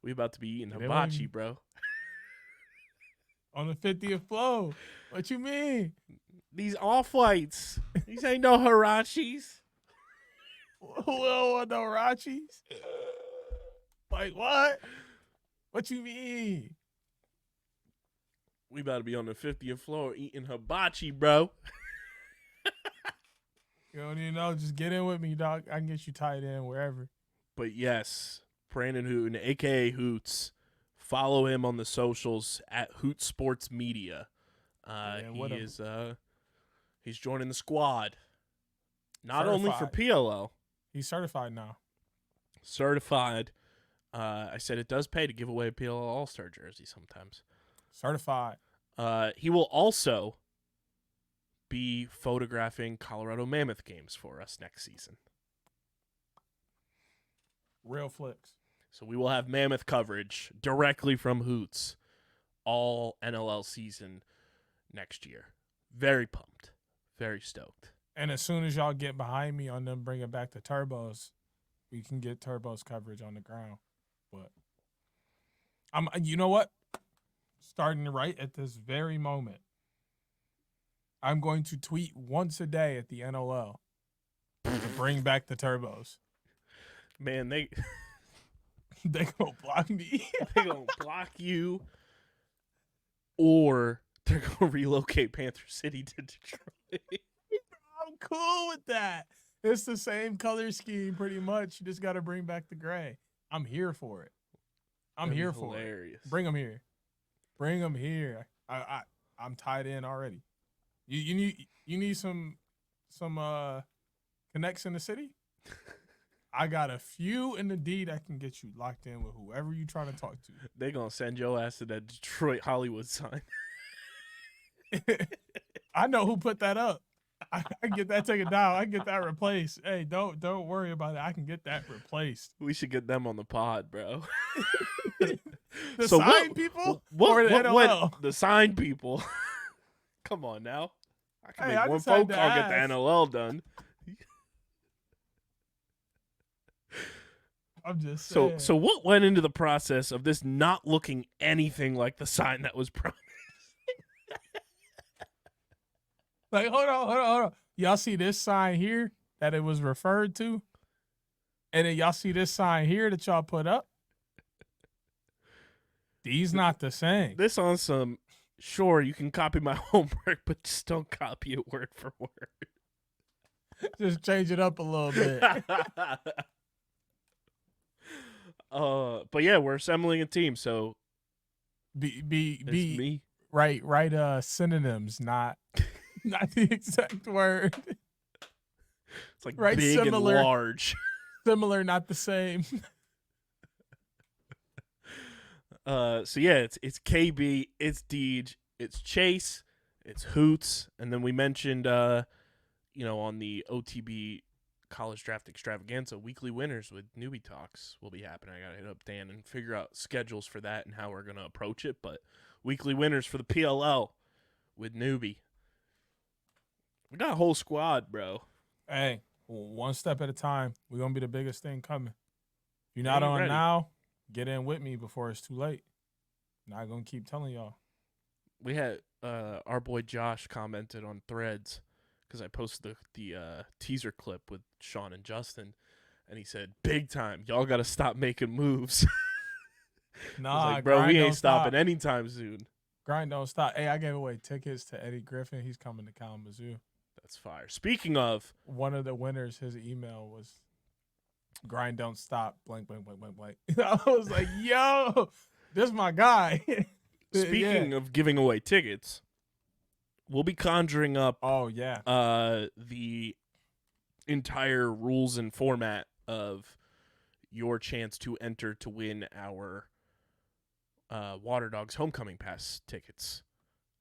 We about to be eating hibachi, bro. On the 50th flow. What you mean? These off-whites. These ain't no hirachis. Who don't want no hirachis? Like what? What you mean? We about to be on the 50th floor eating hibachi, bro. You don't even know. Just get in with me, dog. I can get you tied in wherever. But yes, Brandon Hooten, a.k.a. Hoots. Follow him on the socials at Hoot Sports Media. He's joining the squad. Not only for PLL. He's certified now. Certified. I said it does pay to give away a PLL All-Star jersey sometimes. Certified. He will also be photographing Colorado Mammoth games for us next season. Real flicks. So we will have Mammoth coverage directly from Hoots all NLL season next year. Very pumped. Very stoked. And as soon as y'all get behind me on them bringing back the Turbos, we can get Turbos coverage on the ground. But you know what? Starting right at this very moment, I'm going to tweet once a day at the NLL to bring back the Turbos. Man, they gonna block me. They gonna block you, or they're gonna relocate Panther City to Detroit. I'm cool with that. It's the same color scheme pretty much. You just got to bring back the gray. I'm here for it. I'm here for it. Bring them here. Bring them here. I'm tied in already. You need some connects in the city? I got a few in the D that can get you locked in with whoever you trying to talk to. They gonna send your ass to that Detroit Hollywood sign. I know who put that up. I can get that taken down. I can get that replaced. Hey, don't worry about it. I can get that replaced. We should get them on the pod, bro. The sign people or the NLL? The sign people. Come on now. I can make one phone call, get the NLL done. I'm just saying. So what went into the process of this not looking anything like the sign that was promised? Like, hold on. Y'all see this sign here that it was referred to? And then y'all see this sign here that y'all put up? These not the same. This on some, sure, you can copy my homework, but just don't copy it word for word. Just change it up a little bit. But yeah, we're assembling a team, so be me. Right, synonyms, not the exact word. It's like right, big similar, and large. Similar, not the same. So yeah, it's KB, it's Deej, it's Chase, it's Hoots, and then we mentioned on the OTB College Draft Extravaganza, weekly winners with newbie talks will be happening. I gotta hit up Dan and figure out schedules for that and how we're gonna approach it. But weekly winners for the PLL with newbie. We got a whole squad, bro. Hey, one step at a time. We're gonna be the biggest thing coming. If you're not on now, get in with me before it's too late. Not gonna keep telling y'all. We had our boy Josh commented on Threads because I posted the teaser clip with Sean and Justin, and he said, "Big time, y'all got to stop making moves." Nah, like, bro, we ain't stopping anytime soon. Grind don't stop. Hey, I gave away tickets to Eddie Griffin. He's coming to Kalamazoo. That's fire. Speaking of, one of the winners, his email was Grind don't stop. Blank, blank, blank, blank, blank. I was like, yo, this is my guy. Speaking of giving away tickets, we'll be conjuring up Oh, yeah. the entire rules and format of your chance to enter to win our Water Dogs Homecoming Pass tickets.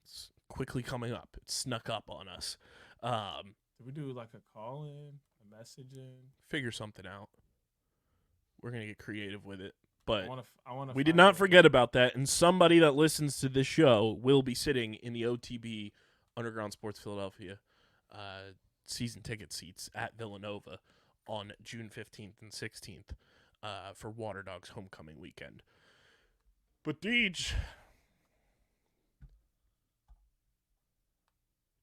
It's quickly coming up. It snuck up on us. Did we do like a call-in, a message-in? Figure something out. We're going to get creative with it. But I wanna we did find not it. forget about that, and somebody that listens to this show will be sitting in the OTB Underground Sports Philadelphia season ticket seats at Villanova on June 15th and 16th for Water Dogs Homecoming weekend. But Deej,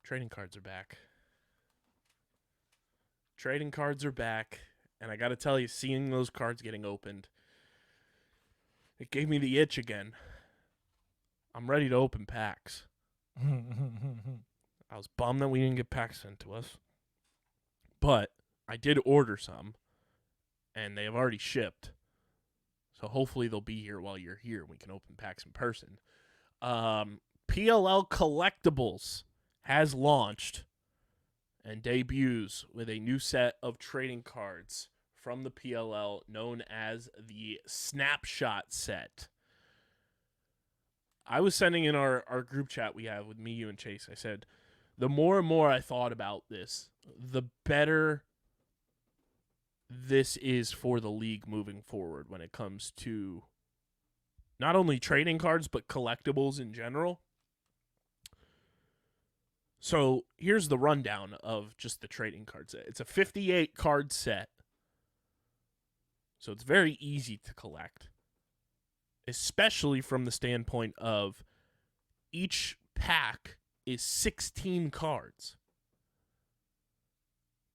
trading cards are back. Trading cards are back, and I got to tell you, seeing those cards getting opened, it gave me the itch again. I'm ready to open packs. I was bummed that we didn't get packs sent to us, but I did order some, and they have already shipped. So hopefully they'll be here while you're here. We can open packs in person. PLL Collectibles has launched and debuts with a new set of trading cards from the PLL known as the Snapshot set. I was sending in our group chat we have with me, you, and Chase. I said, the more and more I thought about this, the better this is for the league moving forward when it comes to not only trading cards, but collectibles in general. So here's the rundown of just the trading card set. It's a 58 card set. So it's very easy to collect, especially from the standpoint of each pack is 16 cards.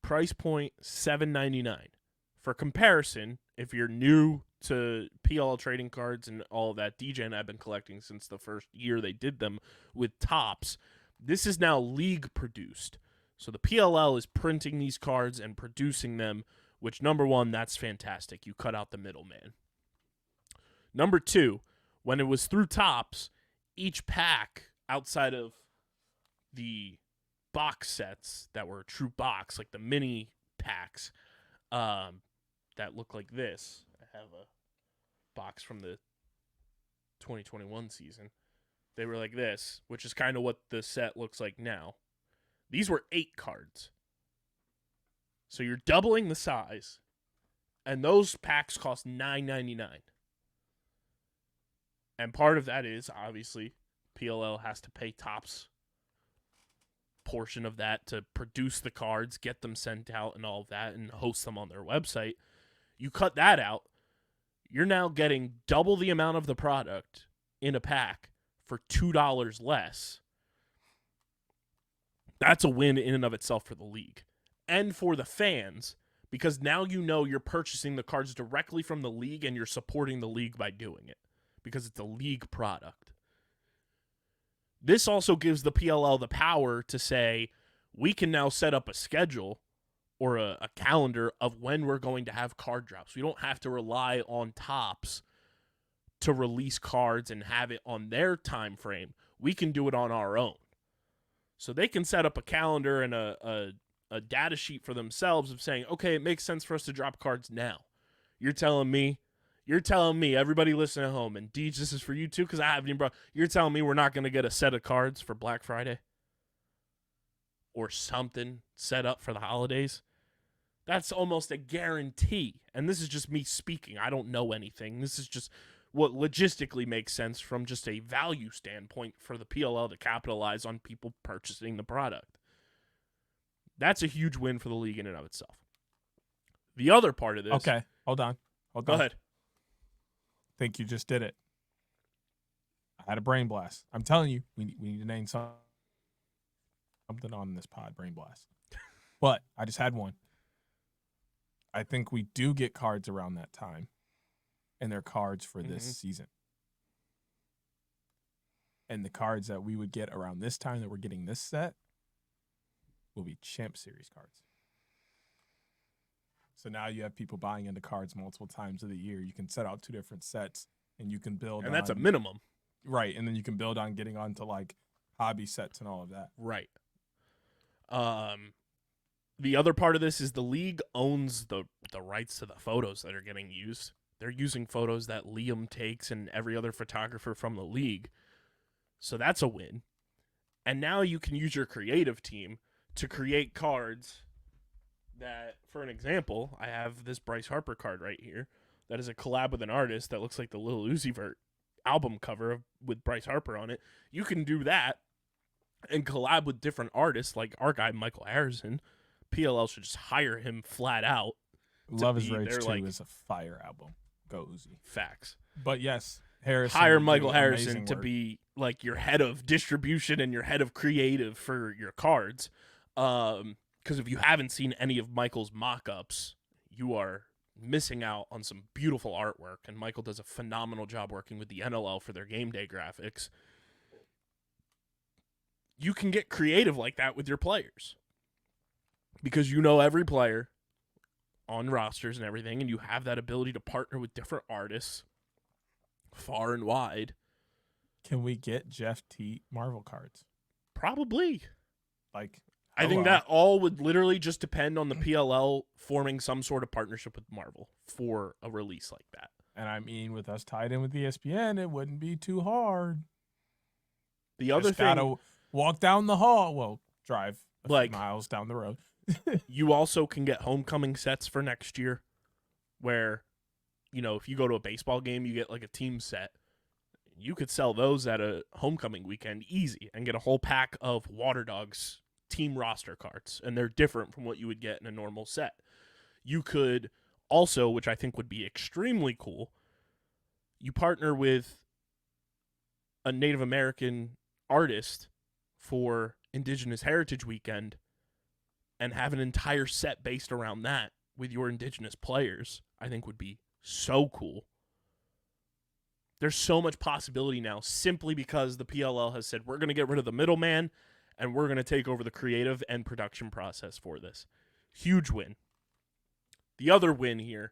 Price point $7.99. For comparison, if you're new to PLL trading cards and all of that, DJ and I have been collecting since the first year they did them with Topps. This is now league produced. So the PLL is printing these cards and producing them, which, number one, that's fantastic. You cut out the middleman. Number two, when it was through Topps, each pack outside of the box sets that were a true box, like the mini packs, that look like this. I have a box from the 2021 season. They were like this, which is kind of what the set looks like now. These were 8 cards. So you're doubling the size, and those packs cost $9.99. And part of that is, obviously, PLL has to pay Topps portion of that to produce the cards, get them sent out and all of that, and host them on their website. You cut that out, you're now getting double the amount of the product in a pack for $2 less. That's a win in and of itself for the league. And for the fans, because now you know you're purchasing the cards directly from the league and you're supporting the league by doing it, because it's a league product. This also gives the PLL the power to say, we can now set up a schedule or a calendar of when we're going to have card drops. We don't have to rely on Topps to release cards and have it on their time frame. We can do it on our own. So they can set up a calendar and a data sheet for themselves of saying, okay, it makes sense for us to drop cards now. You're telling me, everybody listening at home, and Deej, this is for you too, because I haven't even brought, you're telling me we're not going to get a set of cards for Black Friday? Or something set up for the holidays? That's almost a guarantee. And this is just me speaking. I don't know anything. This is just what logistically makes sense from just a value standpoint for the PLL to capitalize on people purchasing the product. That's a huge win for the league in and of itself. The other part of this... Okay, hold on. Go ahead. I think you just did it. I had a brain blast. I'm telling you, we need to name something on this pod, brain blast. But I just had one. I think we do get cards around that time, and they're cards for this season. And the cards that we would get around this time that we're getting this set will be Champ Series cards. So now you have people buying into cards multiple times of the year. You can set out 2 different sets, and you can build. And that's a minimum. Right, and then you can build on getting onto like hobby sets and all of that. Right. The other part of this is the league owns the rights to the photos that are getting used. They're using photos that Liam takes and every other photographer from the league. So that's a win. And now you can use your creative team to create cards that, for an example, I have this Bryce Harper card right here that is a collab with an artist that looks like the Lil Uzi Vert album cover with Bryce Harper on it. You can do that and collab with different artists like our guy Michael Harrison. PLL should just hire him flat out. Love is Rage 2 is a fire album. Go Uzi. Facts. But yes, Harrison. Hire Michael Harrison to be like your head of distribution and your head of creative for your cards. Because if you haven't seen any of Michael's mock-ups, you are missing out on some beautiful artwork. And Michael does a phenomenal job working with the NLL for their game day graphics. You can get creative like that with your players. Because you know every player on rosters and everything, and you have that ability to partner with different artists far and wide. Can we get Jeff T Marvel cards? Probably. Like, I think that all would literally just depend on the PLL forming some sort of partnership with Marvel for a release like that. And I mean, with us tied in with ESPN, it wouldn't be too hard. The other thing, gotta walk down the hall. Well, drive a few like miles down the road. You also can get homecoming sets for next year where, you know, if you go to a baseball game, you get like a team set. You could sell those at a homecoming weekend easy and get a whole pack of Water Dogs team roster cards, and they're different from what you would get in a normal set. You could also, which I think would be extremely cool, you partner with a Native American artist for Indigenous Heritage Weekend and have an entire set based around that with your Indigenous players. I think would be so cool. There's so much possibility now simply because the PLL has said we're going to get rid of the middleman and we're going to take over the creative and production process for this. Huge win. The other win here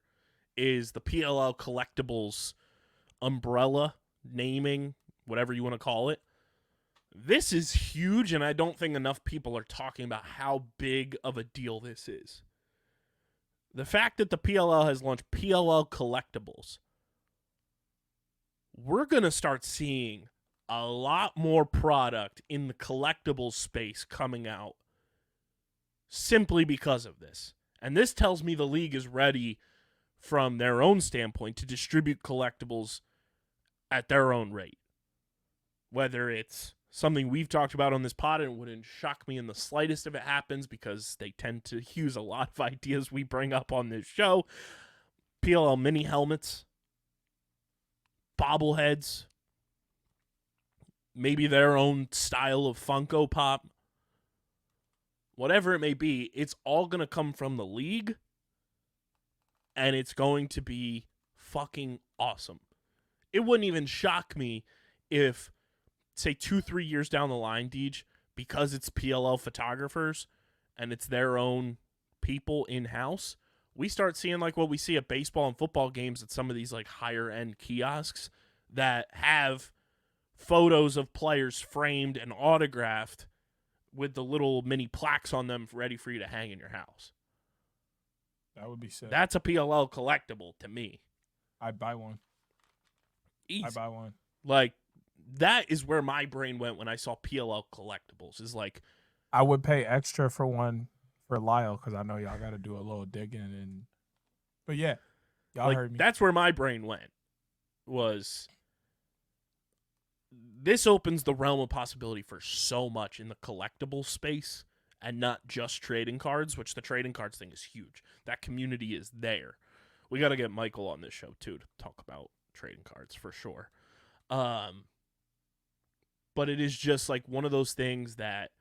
is the PLL Collectibles umbrella, naming, whatever you want to call it. This is huge, and I don't think enough people are talking about how big of a deal this is. The fact that the PLL has launched PLL Collectibles, we're going to start seeing a lot more product in the collectibles space coming out simply because of this. And this tells me the league is ready from their own standpoint to distribute collectibles at their own rate. Whether it's something we've talked about on this pod, and it wouldn't shock me in the slightest if it happens because they tend to use a lot of ideas we bring up on this show. PLL mini helmets, bobbleheads, maybe their own style of Funko Pop. Whatever it may be, it's all going to come from the league, and it's going to be fucking awesome. It wouldn't even shock me if, say, 2-3 years down the line, Deej, because it's PLL photographers and it's their own people in-house, we start seeing like what we see at baseball and football games at some of these like higher-end kiosks that have photos of players framed and autographed with the little mini plaques on them ready for you to hang in your house. That would be sick. That's a PLL collectible to me. I'd buy one. Easy. I'd buy one. Like, that is where my brain went when I saw PLL collectibles. Is like, I would pay extra for one for Lyle because I know y'all got to do a little digging. But yeah, y'all like, heard me. That's where my brain went. Was this opens the realm of possibility for so much in the collectible space and not just trading cards, which the trading cards thing is huge. That community is there. We got to get Michael on this show too to talk about trading cards for sure. But it is just like one of those things that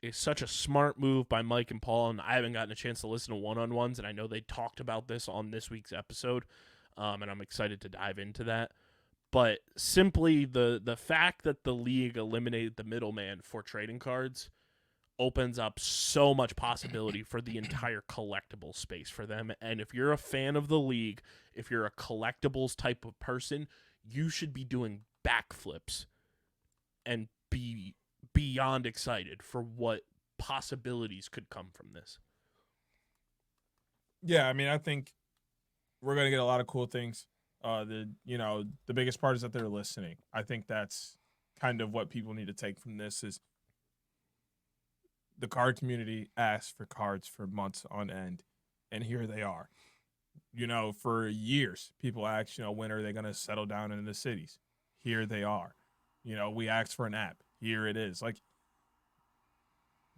is such a smart move by Mike and Paul, and I haven't gotten a chance to listen to one-on-ones, and I know they talked about this on this week's episode, and I'm excited to dive into that. But simply the fact that the league eliminated the middleman for trading cards opens up so much possibility for the entire collectible space for them. And if you're a fan of the league, if you're a collectibles type of person, you should be doing backflips and be beyond excited for what possibilities could come from this. Yeah, I mean, I think we're going to get a lot of cool things. The biggest part is that they're listening. I think that's kind of what people need to take from this is the card community asked for cards for months on end, and here they are. For years, people asked, when are they going to settle down in the cities? Here they are. We asked for an app. Here it is. Like,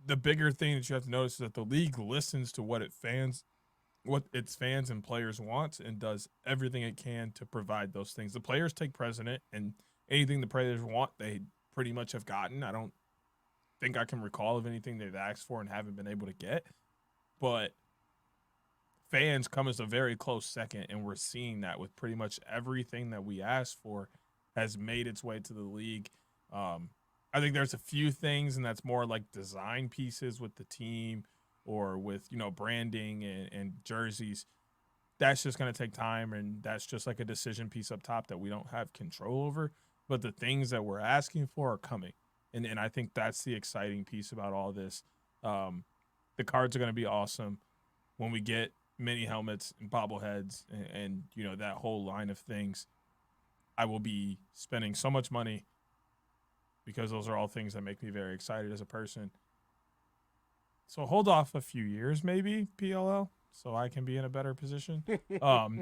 the bigger thing that you have to notice is that the league listens to what its fans and players want and does everything it can to provide those things. The players take precedent, and anything the players want, they pretty much have gotten. I don't think I can recall of anything they've asked for and haven't been able to get. But fans come as a very close second, and we're seeing that with pretty much everything that we asked for has made its way to the league. I think there's a few things, and that's more like design pieces with the team or with, branding and jerseys. That's just going to take time, and that's just like a decision piece up top that we don't have control over. But the things that we're asking for are coming. And I think that's the exciting piece about all this. The cards are going to be awesome when we get mini helmets and bobbleheads and that whole line of things. I will be spending so much money because those are all things that make me very excited as a person. So hold off a few years, maybe, PLL, so I can be in a better position.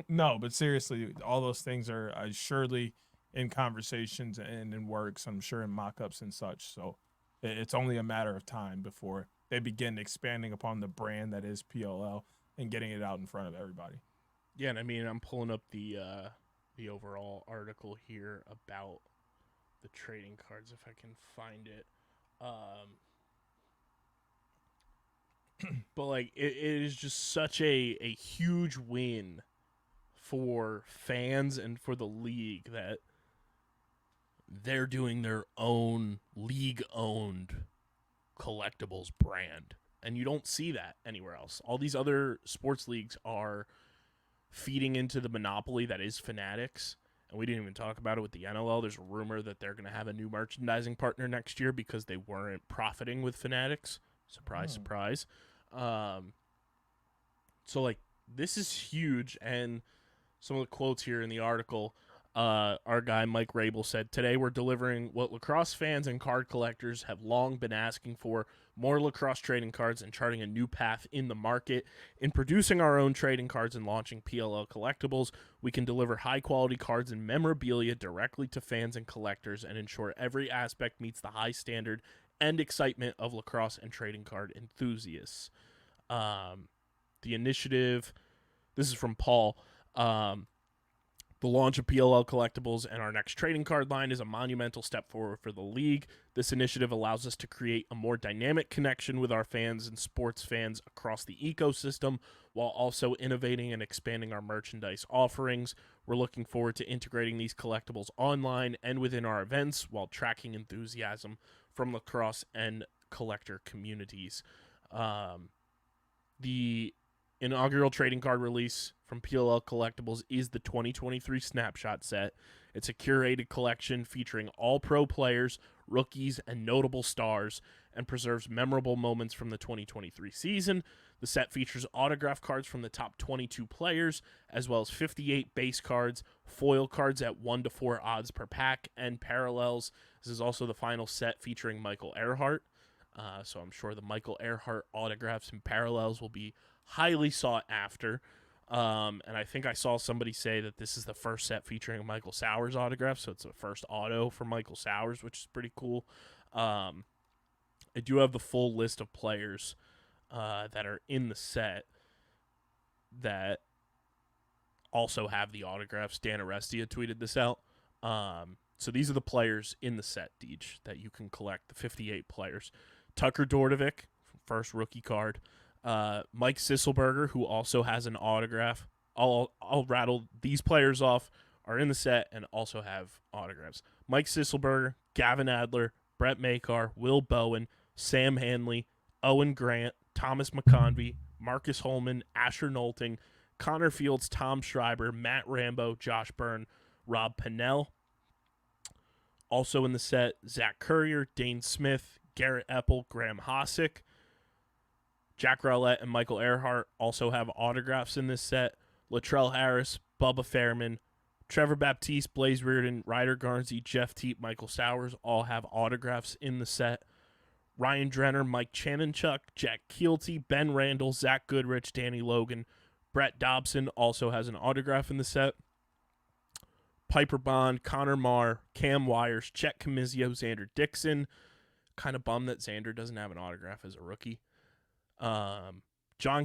No, but seriously, all those things are surely in conversations and in works, I'm sure in mock-ups and such. So it's only a matter of time before they begin expanding upon the brand that is PLL and getting it out in front of everybody. Yeah, and I mean, I'm pulling up the overall article here about the trading cards if I can find it. But like it is just such a huge win for fans and for the league that they're doing their own league-owned collectibles brand. And you don't see that anywhere else. All these other sports leagues are feeding into the monopoly that is Fanatics. And we didn't even talk about it with the NLL. There's a rumor that they're going to have a new merchandising partner next year because they weren't profiting with Fanatics. Surprise, surprise. So, like, this is huge. And some of the quotes here in the article, our guy Mike Rabel said, "Today we're delivering what lacrosse fans and card collectors have long been asking for, more lacrosse trading cards and charting a new path in the market. In producing our own trading cards and launching PLL Collectibles, we can deliver high-quality cards and memorabilia directly to fans and collectors and ensure every aspect meets the high standard and excitement of lacrosse and trading card enthusiasts." The initiative, this is from Paul, the launch of PLL Collectibles and our next trading card line is a monumental step forward for the league. This initiative allows us to create a more dynamic connection with our fans and sports fans across the ecosystem while also innovating and expanding our merchandise offerings. We're looking forward to integrating these collectibles online and within our events while tracking enthusiasm from lacrosse and collector communities. The inaugural trading card release from PLL Collectibles is the 2023 Snapshot set. It's a curated collection featuring all pro players, rookies, and notable stars, and preserves memorable moments from the 2023 season. The set features autograph cards from the top 22 players, as well as 58 base cards, foil cards at 1-4 odds per pack, and parallels. This is also the final set featuring Michael Earhart. So I'm sure the Michael Earhart autographs and parallels will be highly sought after. And I think I saw somebody say that this is the first set featuring Michael Sowers autograph, so it's the first auto for Michael Sowers, which is pretty cool. I do have the full list of players that are in the set that also have the autographs. Dan Arestia tweeted this out. So these are the players in the set, Deej, that you can collect, the 58 players. Tucker Dordovic, first rookie card. Mike Sisselberger, who also has an autograph. I'll rattle these players off, are in the set and also have autographs. Mike Sisselberger, Gavin Adler, Brett Makar, Will Bowen, Sam Hanley, Owen Grant, Thomas McConvey, Marcus Holman, Asher Knowlting, Connor Fields, Tom Schreiber, Matt Rambo, Josh Byrne, Rob Pennell. Also in the set, Zach Currier, Dane Smith, Garrett Epple, Graham Hosick. Jack Rowlett and Michael Earhart also have autographs in this set. Latrell Harris, Bubba Fairman, Trevor Baptiste, Blaze Reardon, Ryder Garnsey, Jeff Teep, Michael Sowers all have autographs in the set. Ryan Drenner, Mike Chanenchuk, Jack Keelty, Ben Randall, Zach Goodrich, Danny Logan, Brett Dobson also has an autograph in the set. Piper Bond, Connor Marr, Cam Wires, Chet Camizio, Xander Dixon. Kind of bummed that Xander doesn't have an autograph as a rookie. John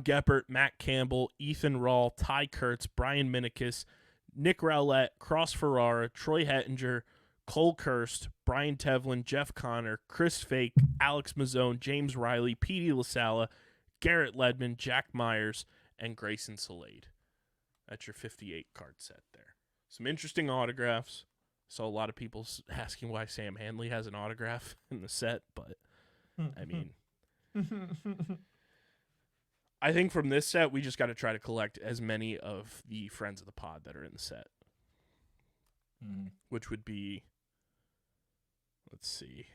Geppert, Matt Campbell, Ethan Rawl, Ty Kurtz, Brian Minikis, Nick Rowlett, Cross Ferrara, Troy Hettinger, Cole Kirst, Brian Tevlin, Jeff Connor, Chris Fake, Alex Mazzone, James Riley, Petey LaSala, Garrett Ledman, Jack Myers, and Grayson Salade. That's your 58 card set there. Some interesting autographs. Saw a lot of people asking why Sam Hanley has an autograph in the set, but I mean, I think from this set, we just got to try to collect as many of the friends of the pod that are in the set, which would be, let's see.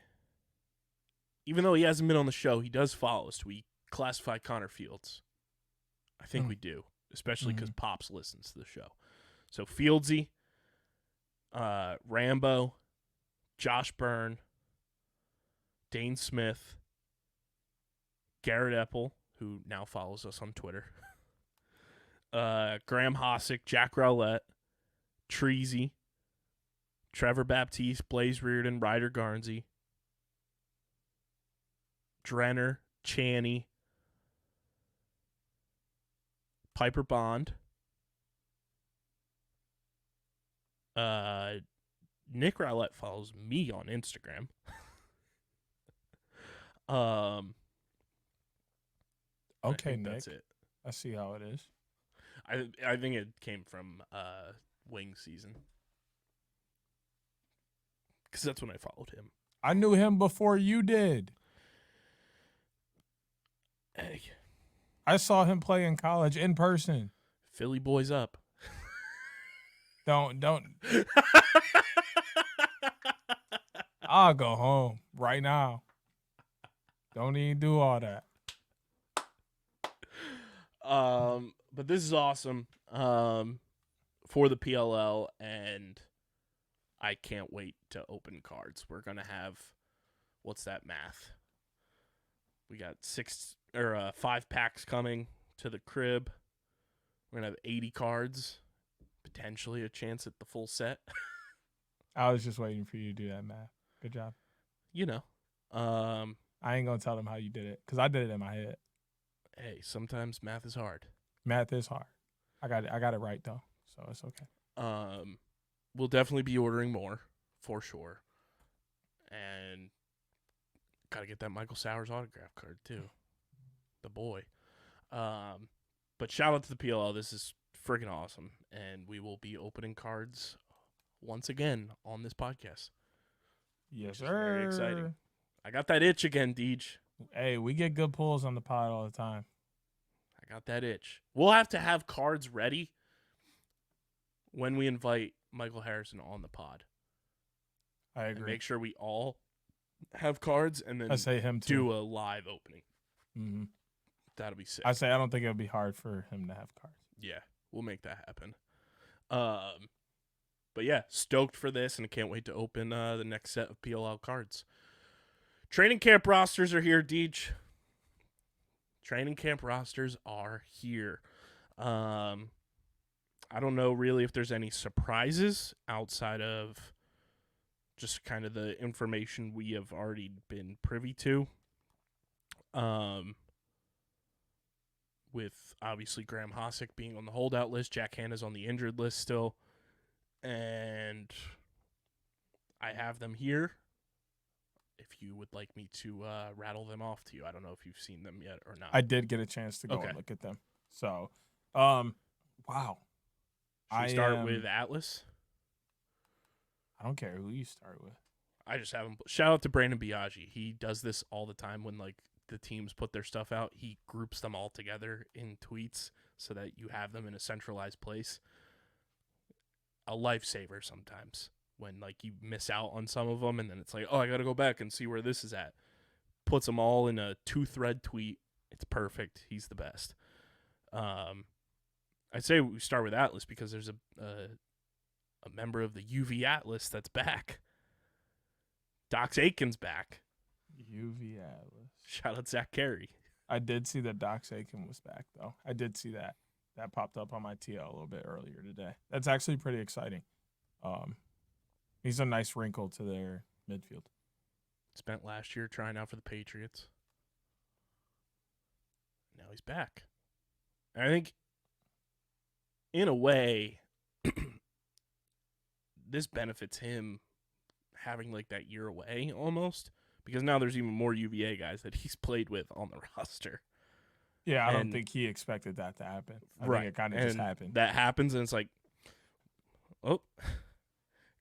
Even though he hasn't been on the show, he does follow us. We classify Connor Fields. I think we do, especially because Pops listens to the show. So Fieldsy, Rambo, Josh Byrne, Dane Smith, Garrett Epple, who now follows us on Twitter, Graham Hosick, Jack Rowlett, Treasy, Trevor Baptiste, Blaze Reardon, Ryder Garnsey, Drenner, Chaney, Piper Bond, Nick Rowlett follows me on Instagram. Okay, Nick. That's it. I see how it is. I think it came from wing season, because that's when I followed him. I knew him before you did. Hey, I saw him play in college in person. Philly boys up. Don't. I'll go home right now. Don't even do all that. But this is awesome for the PLL, and I can't wait to open cards. We're gonna have, what's that math? We got 5 packs coming to the crib. We're gonna have 80 cards, potentially a chance at the full set. I was just waiting for you to do that math. Good job. You know, I ain't gonna tell them how you did it because I did it in my head. Hey, sometimes math is hard. Math is hard. I got it right though, so it's okay. We'll definitely be ordering more for sure, and gotta get that Michael Sowers autograph card too, the boy. But shout out to the PLL. This is friggin' awesome, and we will be opening cards once again on this podcast. Yes, sir. Very exciting. I got that itch again, Deej. Hey, we get good pulls on the pod all the time. I got that itch. We'll have to have cards ready when we invite Michael Harrison on the pod. I And agree. make sure we all have cards, and then I say him too. do a live opening. Mm-hmm. That'll be sick. I say I don't think it would be hard for him to have cards. Yeah, we'll make that happen. But yeah, stoked for this, and I can't wait to open the next set of PLL cards. Training camp rosters are here, Deej. Training camp rosters are here. I don't know really if there's any surprises outside of just kind of the information we have already been privy to. With obviously Graham Hosick being on the holdout list, Jack Hanna's on the injured list still. And I have them here if you would like me to rattle them off to you. I don't know if you've seen them yet or not. I did get a chance to go and look at them. So, wow. Should we start with Atlas? I don't care who you start with. I just have him. Shout out to Brandon Biaggi. He does this all the time when like the teams put their stuff out, he groups them all together in tweets so that you have them in a centralized place. A lifesaver sometimes when like you miss out on some of them, and then it's like, oh, I got to go back and see where this is at. Puts them all in a 2-thread tweet. It's perfect. He's the best. I'd say we start with Atlas because there's a member of the UV Atlas that's back. Dox Aiken's back. UV Atlas. Shout out Zach Carey. I did see that Dox Aiken was back, though. I did see that. That popped up on my TL a little bit earlier today. That's actually pretty exciting. He's a nice wrinkle to their midfield. Spent last year trying out for the Patriots. Now he's back. And I think, in a way, this benefits him having like that year away almost, because now there's even more UVA guys that he's played with on the roster. Yeah, I don't think he expected that to happen. I think it kind of just happened. That happens, and it's like, oh,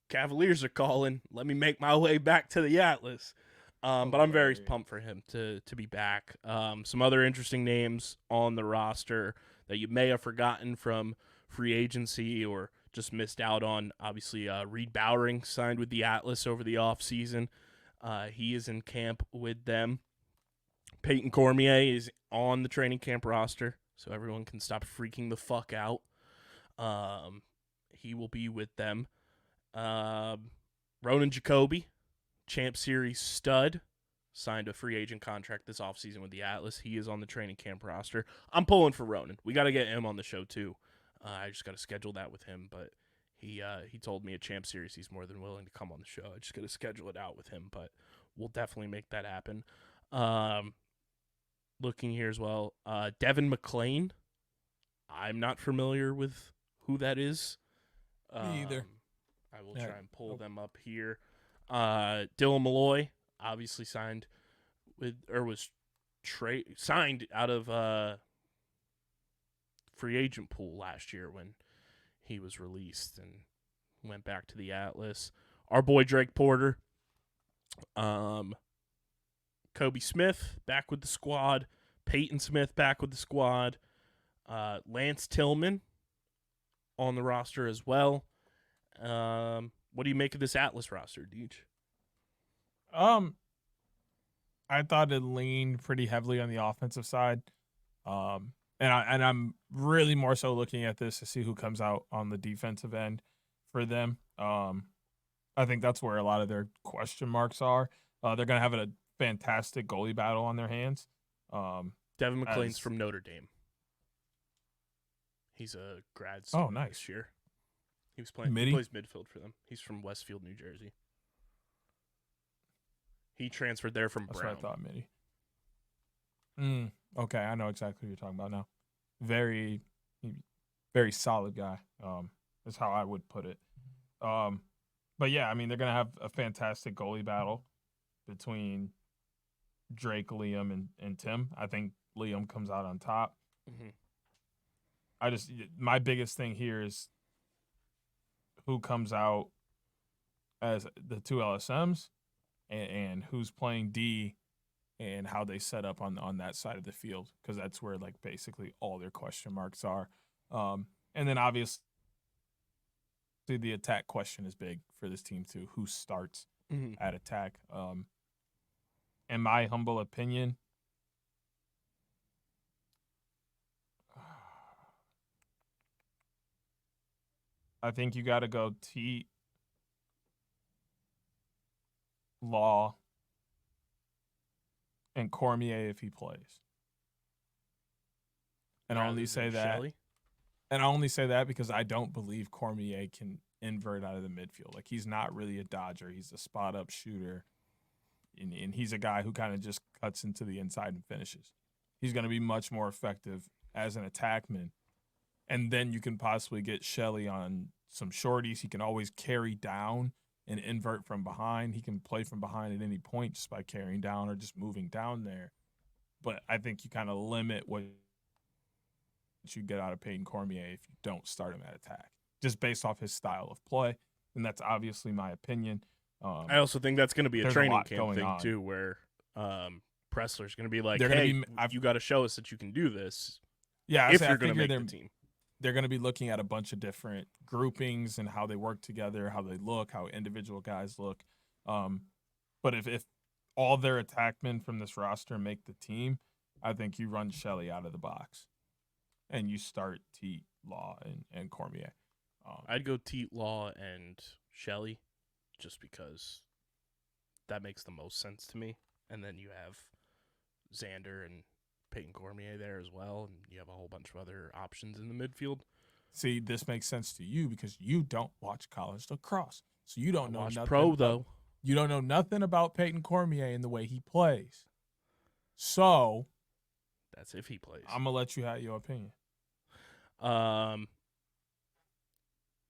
Cavaliers are calling. Let me make my way back to the Atlas. But I'm very pumped for him to be back. Some other interesting names on the roster that you may have forgotten from free agency or just missed out on. Obviously, Reed Bowering signed with the Atlas over the offseason. He is in camp with them. Peyton Cormier is on the training camp roster, so everyone can stop freaking the fuck out. He will be with them. Ronan Jacoby, Champ Series stud, signed a free agent contract this offseason with the Atlas. He is on the training camp roster. I'm pulling for Ronan. We got to get him on the show, too. I just got to schedule that with him, but he told me at Champ Series he's more than willing to come on the show. I just got to schedule it out with him, but we'll definitely make that happen. Looking here as well, Devin McClain. I'm not familiar with who that is. Me either. I will try and pull them up here. Dylan Malloy, obviously signed with, or was signed out of free agent pool last year when he was released and went back to the Atlas. Our boy Drake Porter. Kobe Smith back with the squad. Peyton Smith back with the squad. Lance Tillman on the roster as well. What do you make of this Atlas roster, Deej? I thought it leaned pretty heavily on the offensive side. And I'm really more so looking at this to see who comes out on the defensive end for them. I think that's where a lot of their question marks are. They're going to have a fantastic goalie battle on their hands. Devin McClain's from Notre Dame. He's a grad student this year. He was playing. He plays midfield for them. He's from Westfield, New Jersey. He transferred there from Brown. That's what I thought, Mitty. Okay, I know exactly what you're talking about now. Very, very solid guy. That's how I would put it. But yeah, I mean, they're gonna have a fantastic goalie battle between Drake, Liam, and Tim. I think Liam comes out on top. Mm-hmm. My biggest thing here is who comes out as the two LSMs and who's playing D and how they set up on that side of the field, because that's where like basically all their question marks are. And then obviously the attack question is big for this team too. Who starts at attack? In my humble opinion, I think you got to go T, Law, and Cormier if he plays. And I only say that. Shelley? And I only say that because I don't believe Cormier can invert out of the midfield. Like, he's not really a dodger. He's a spot-up shooter. And he's a guy who kind of just cuts into the inside and finishes. He's going to be much more effective as an attackman. And then you can possibly get Shelley on some shorties. He can always carry down and invert from behind. He can play from behind at any point just by carrying down or just moving down there. But I think you kind of limit what you get out of Peyton Cormier if you don't start him at attack, just based off his style of play. And that's obviously my opinion. I also think that's going to be a training camp thing too, where Pressler's going to be like, They're hey, gonna be, you got to show us that you can do this yeah, if so you're I going to figure make the team. they're going to be looking at a bunch of different groupings and how they work together, how they look, how individual guys look. But if all their attackmen from this roster make the team, I think you run Shelley out of the box and you start Teat, Law, and Cormier. I'd go Teat, Law, and Shelley just because that makes the most sense to me. And then you have Xander and Peyton Cormier there as well, and you have a whole bunch of other options in the midfield. See, this makes sense to you because you don't watch college lacrosse, so you don't know nothing. Pro though. You don't know nothing about Peyton Cormier and the way he plays. So that's if he plays. I'm gonna let you have your opinion.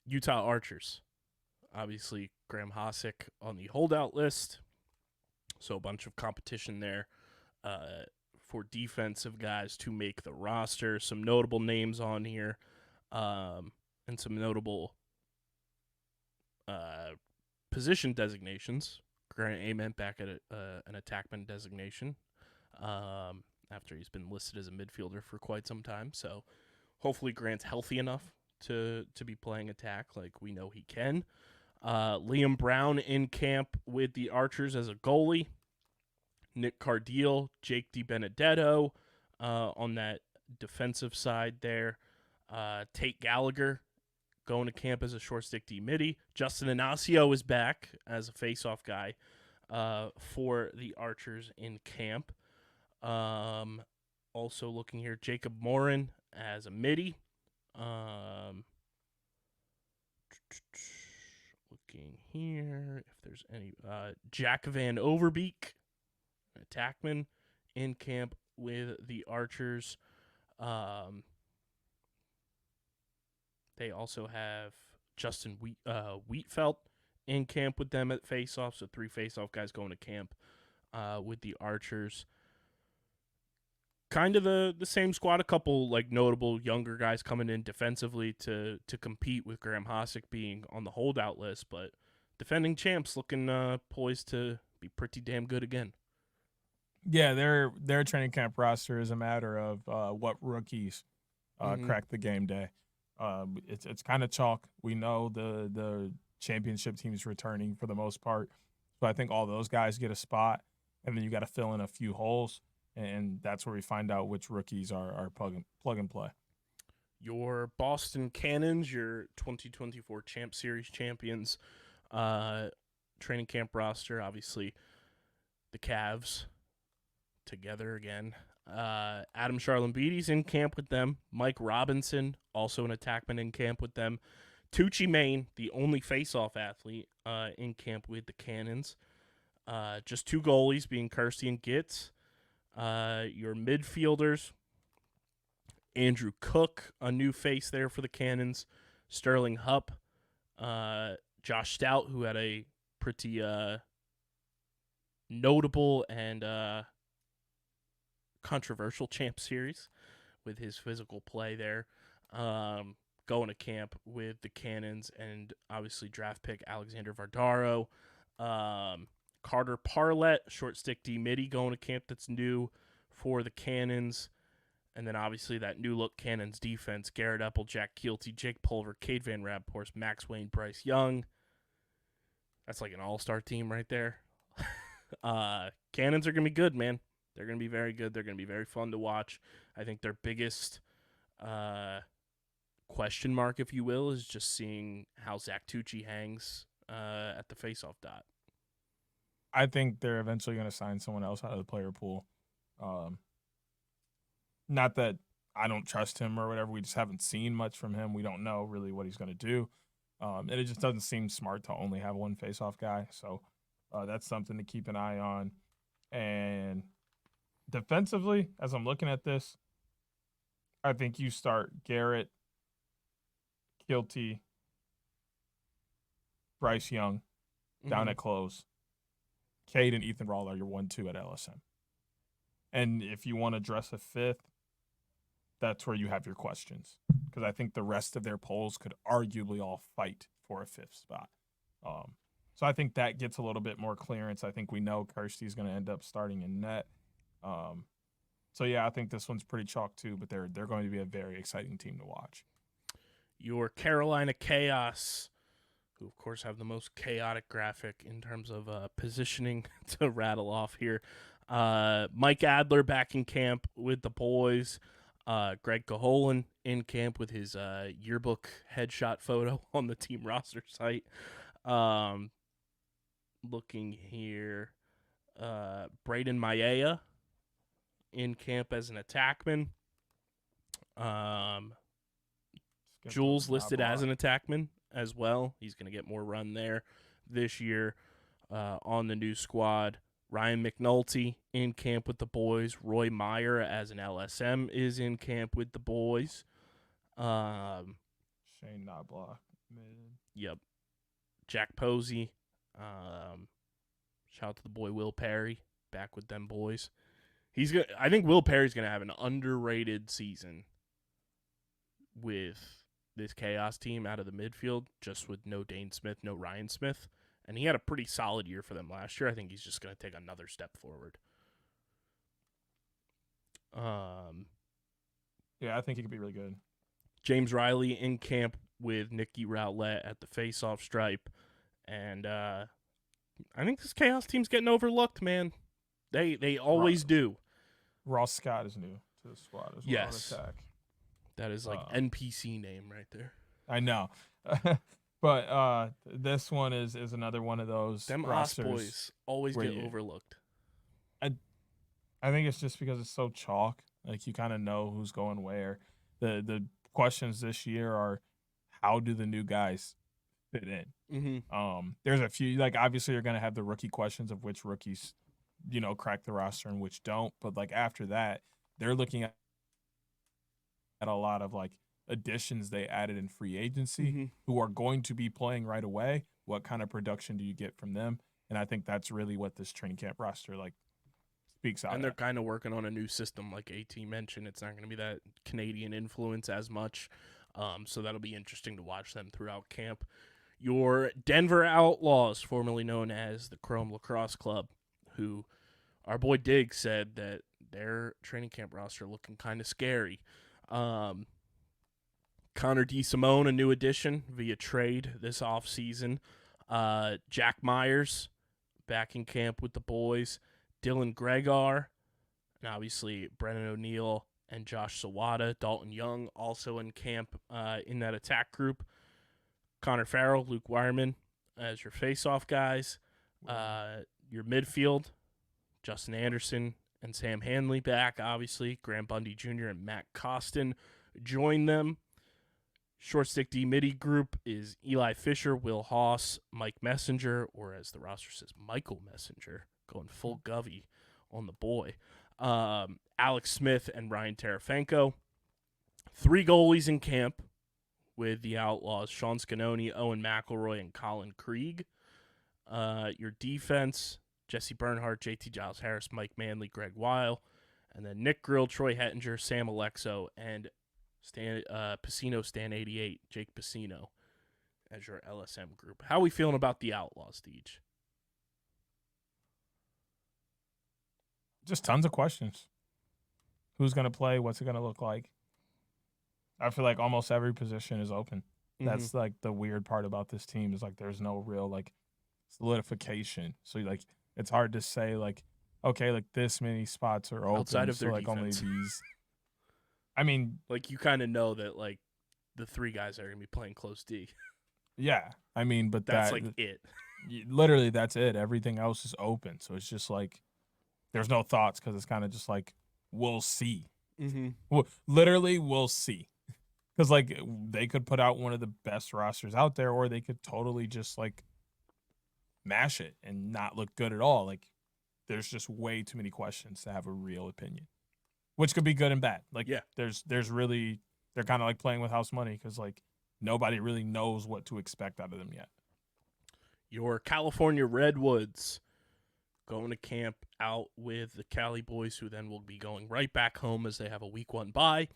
Utah Archers, obviously Graham Hosick on the holdout list, so a bunch of competition there. For defensive guys to make the roster. Some notable names on here, and some notable position designations. Grant Ament back at an attackman designation after he's been listed as a midfielder for quite some time. So hopefully Grant's healthy enough to be playing attack like we know he can. Liam Brown in camp with the Archers as a goalie. Nick Cardiel, Jake DiBenedetto on that defensive side there. Tate Gallagher going to camp as a short stick D midi. Justin Inacio is back as a face-off guy for the Archers in camp. Also looking here, Jacob Morin as a midi. Looking here if there's any. Jack Van Overbeek, attackman in camp with the Archers. They also have Justin Wheatfeld in camp with them at face-off, so 3 face-off guys going to camp with the Archers. Kind of the same squad, a couple like notable younger guys coming in defensively to compete with Graham Hosick being on the holdout list, but defending champs looking poised to be pretty damn good again. Yeah, their training camp roster is a matter of what rookies crack the game day. It's kind of chalk. We know the championship team's returning for the most part, so I think all those guys get a spot, and then you got to fill in a few holes, and that's where we find out which rookies are plug and play. Your Boston Cannons, your 2024 Champ Series champions, training camp roster. Obviously, the Cavs together again. Adam Charlambides in camp with them. Mike Robinson, also an attackman, in camp with them. Tucci Main, the only face-off athlete, in camp with the Cannons. Just 2 goalies, being Kirsty and Gitz. Your midfielders, Andrew Cook, a new face there for the Cannons. Sterling Hupp. Josh Stout, who had a pretty notable and controversial champ series with his physical play there. Going to camp with the Cannons, and obviously draft pick Alexander Vardaro. Carter Parlett, short stick D midi, going to camp that's new for the Cannons. And then obviously that new look Cannons defense, Garrett Epple, Jack Keelty, Jake Pulver, Cade Van Raphorst, Max Wayne, Bryce Young. That's like an all-star team right there. Cannons are going to be good, man. They're going to be very good. They're going to be very fun to watch. I think their biggest question mark, if you will, is just seeing how Zach Tucci hangs at the face-off dot. I think they're eventually going to sign someone else out of the player pool. Not that I don't trust him or whatever. We just haven't seen much from him. We don't know really what he's going to do. And it just doesn't seem smart to only have one face-off guy. So that's something to keep an eye on. And defensively, as I'm looking at this, I think you start Garrett, Keelty, Bryce Young down at close. Cade and Ethan Rawl are your 1-2 at LSM. And if you want to dress a 5th, that's where you have your questions. Because I think the rest of their polls could arguably all fight for a 5th spot. So I think that gets a little bit more clearance. I think we know Kirsty's going to end up starting in net. So yeah, I think this one's pretty chalk too, but they're going to be a very exciting team to watch. Your Carolina Chaos, who of course have the most chaotic graphic in terms of positioning to rattle off here. Mike Adler back in camp with the boys. Greg Caholen in camp with his yearbook headshot photo on the team roster site. Looking here, Braden Maia in camp as an attackman. Jules listed as an attackman as well. He's going to get more run there this year on the new squad. Ryan McNulty in camp with the boys. Roy Meyer as an LSM is in camp with the boys. Shane Knobloch. Yep. Jack Posey. Shout out to the boy Will Perry back with them boys. I think Will Perry's gonna have an underrated season with this Chaos team out of the midfield, just with no Dane Smith, no Ryan Smith. And he had a pretty solid year for them last year. I think he's just going to take another step forward. Yeah, I think he could be really good. James Riley in camp with Nicky Rowlett at the face-off stripe. And I think this Chaos team's getting overlooked, man. They always do. Ross Scott is new to the squad as well. Yes. Attack. That is like NPC name right there. I know. But this one is another one of those them rosters boys always get overlooked. I think it's just because it's so chalk. Like, you kind of know who's going where. The questions this year are, how do the new guys fit in? Mm-hmm. There's a few, like, obviously you're going to have the rookie questions of which rookies, crack the roster and which don't. But, like, after that, they're looking at a lot of, like, additions they added in free agency who are going to be playing right away. What kind of production do you get from them? And I think that's really what this training camp roster, like, speaks out. And they're kind of working on a new system, like AT mentioned. It's not going to be that Canadian influence as much. So that'll be interesting to watch them throughout camp. Your Denver Outlaws, formerly known as the Chrome Lacrosse Club, who our boy Diggs said that their training camp roster looking kind of scary. Connor DeSimone, a new addition via trade this offseason. Jack Myers back in camp with the boys. Dylan Gregar, and obviously Brennan O'Neill and Josh Sawada. Dalton Young also in camp in that attack group. Connor Farrell, Luke Wireman as your face-off guys. Your midfield, Justin Anderson and Sam Hanley back, obviously. Graham Bundy Jr. and Matt Costin join them. Short stick D midi group is Eli Fisher, Will Haas, Mike Messenger, or as the roster says, Michael Messenger, going full Govey on the boy. Alex Smith and Ryan Tarafenko. 3 goalies in camp with the Outlaws, Sean Scanoni, Owen McElroy, and Colin Krieg. Your defense, Jesse Bernhardt, JT Giles Harris, Mike Manley, Greg Weil, and then Nick Grill, Troy Hettinger, Sam Alexo, and Pacino Stan 88, Jake Pacino as your LSM group. How are we feeling about the Outlaws, Deej? Just tons of questions. Who's going to play? What's it going to look like? I feel like almost every position is open. That's like the weird part about this team is like there's no real like solidification. So like it's hard to say like, okay, like this many spots are open. Outside of their like defense. Only these. I mean, like you kind of know that like the 3 guys are going to be playing close D. Yeah, I mean, but that's like it. Literally, that's it. Everything else is open. So it's just like there's no thoughts because it's kind of just like we'll see. Literally, we'll see. Because like they could put out one of the best rosters out there, or they could totally just like mash it and not look good at all. Like there's just way too many questions to have a real opinion, which could be good and bad. Like there's really they're kind of like playing with house money because like nobody really knows what to expect out of them yet. Your California Redwoods going to camp out with the Cali boys, who then will be going right back home as they have a week 1 bye.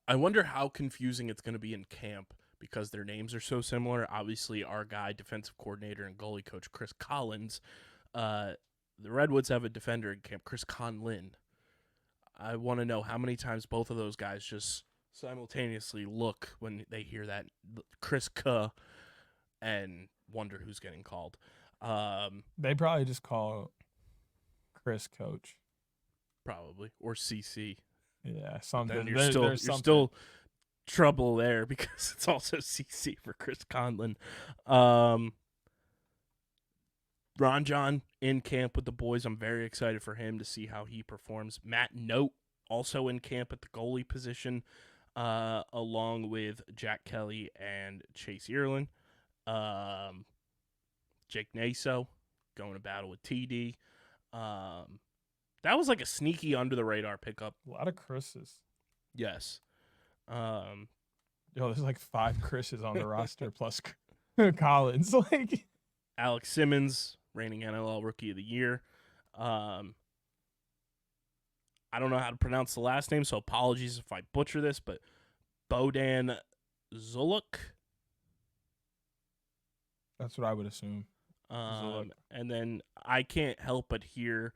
I wonder how confusing it's going to be in camp because their names are so similar. Obviously, our guy, defensive coordinator and goalie coach Chris Collins, the Redwoods have a defender in camp, Chris Conlin. I want to know how many times both of those guys just simultaneously look when they hear that Chris K and wonder who's getting called. They probably just call Chris coach. Probably. Or CC. Yeah, something. Then you're still trouble there because it's also CC for Chris Conlin. Ron John in camp with the boys. I'm very excited for him to see how he performs. Matt Note also in camp at the goalie position, along with Jack Kelly and Chase Earlin. Jake Naso going to battle with TD. That was like a sneaky under the radar pickup. A lot of Chris's. Yes. There's like 5 Chris's on the roster plus Collins. Like Alex Simmons, reigning NLL Rookie of the Year. I don't know how to pronounce the last name, so apologies if I butcher this, but Bodan Zuluk. That's what I would assume. And then I can't help but hear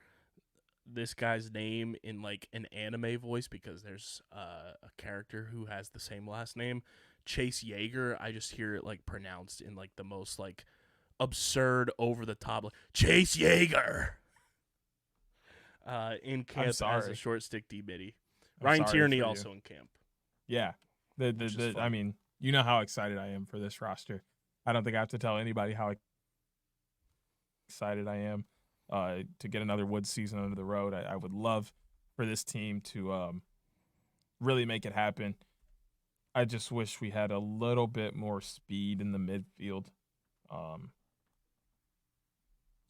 this guy's name in like an anime voice because there's a character who has the same last name, Chase Yeager. I just hear it like pronounced in like the most like absurd, over the top, like Chase Yeager. In camp as a short stick D midi. Ryan Tierney also in camp. Yeah, I mean, you know how excited I am for this roster. I don't think I have to tell anybody how excited I am to get another Woods season under the road. I would love for this team to really make it happen. I just wish we had a little bit more speed in the midfield.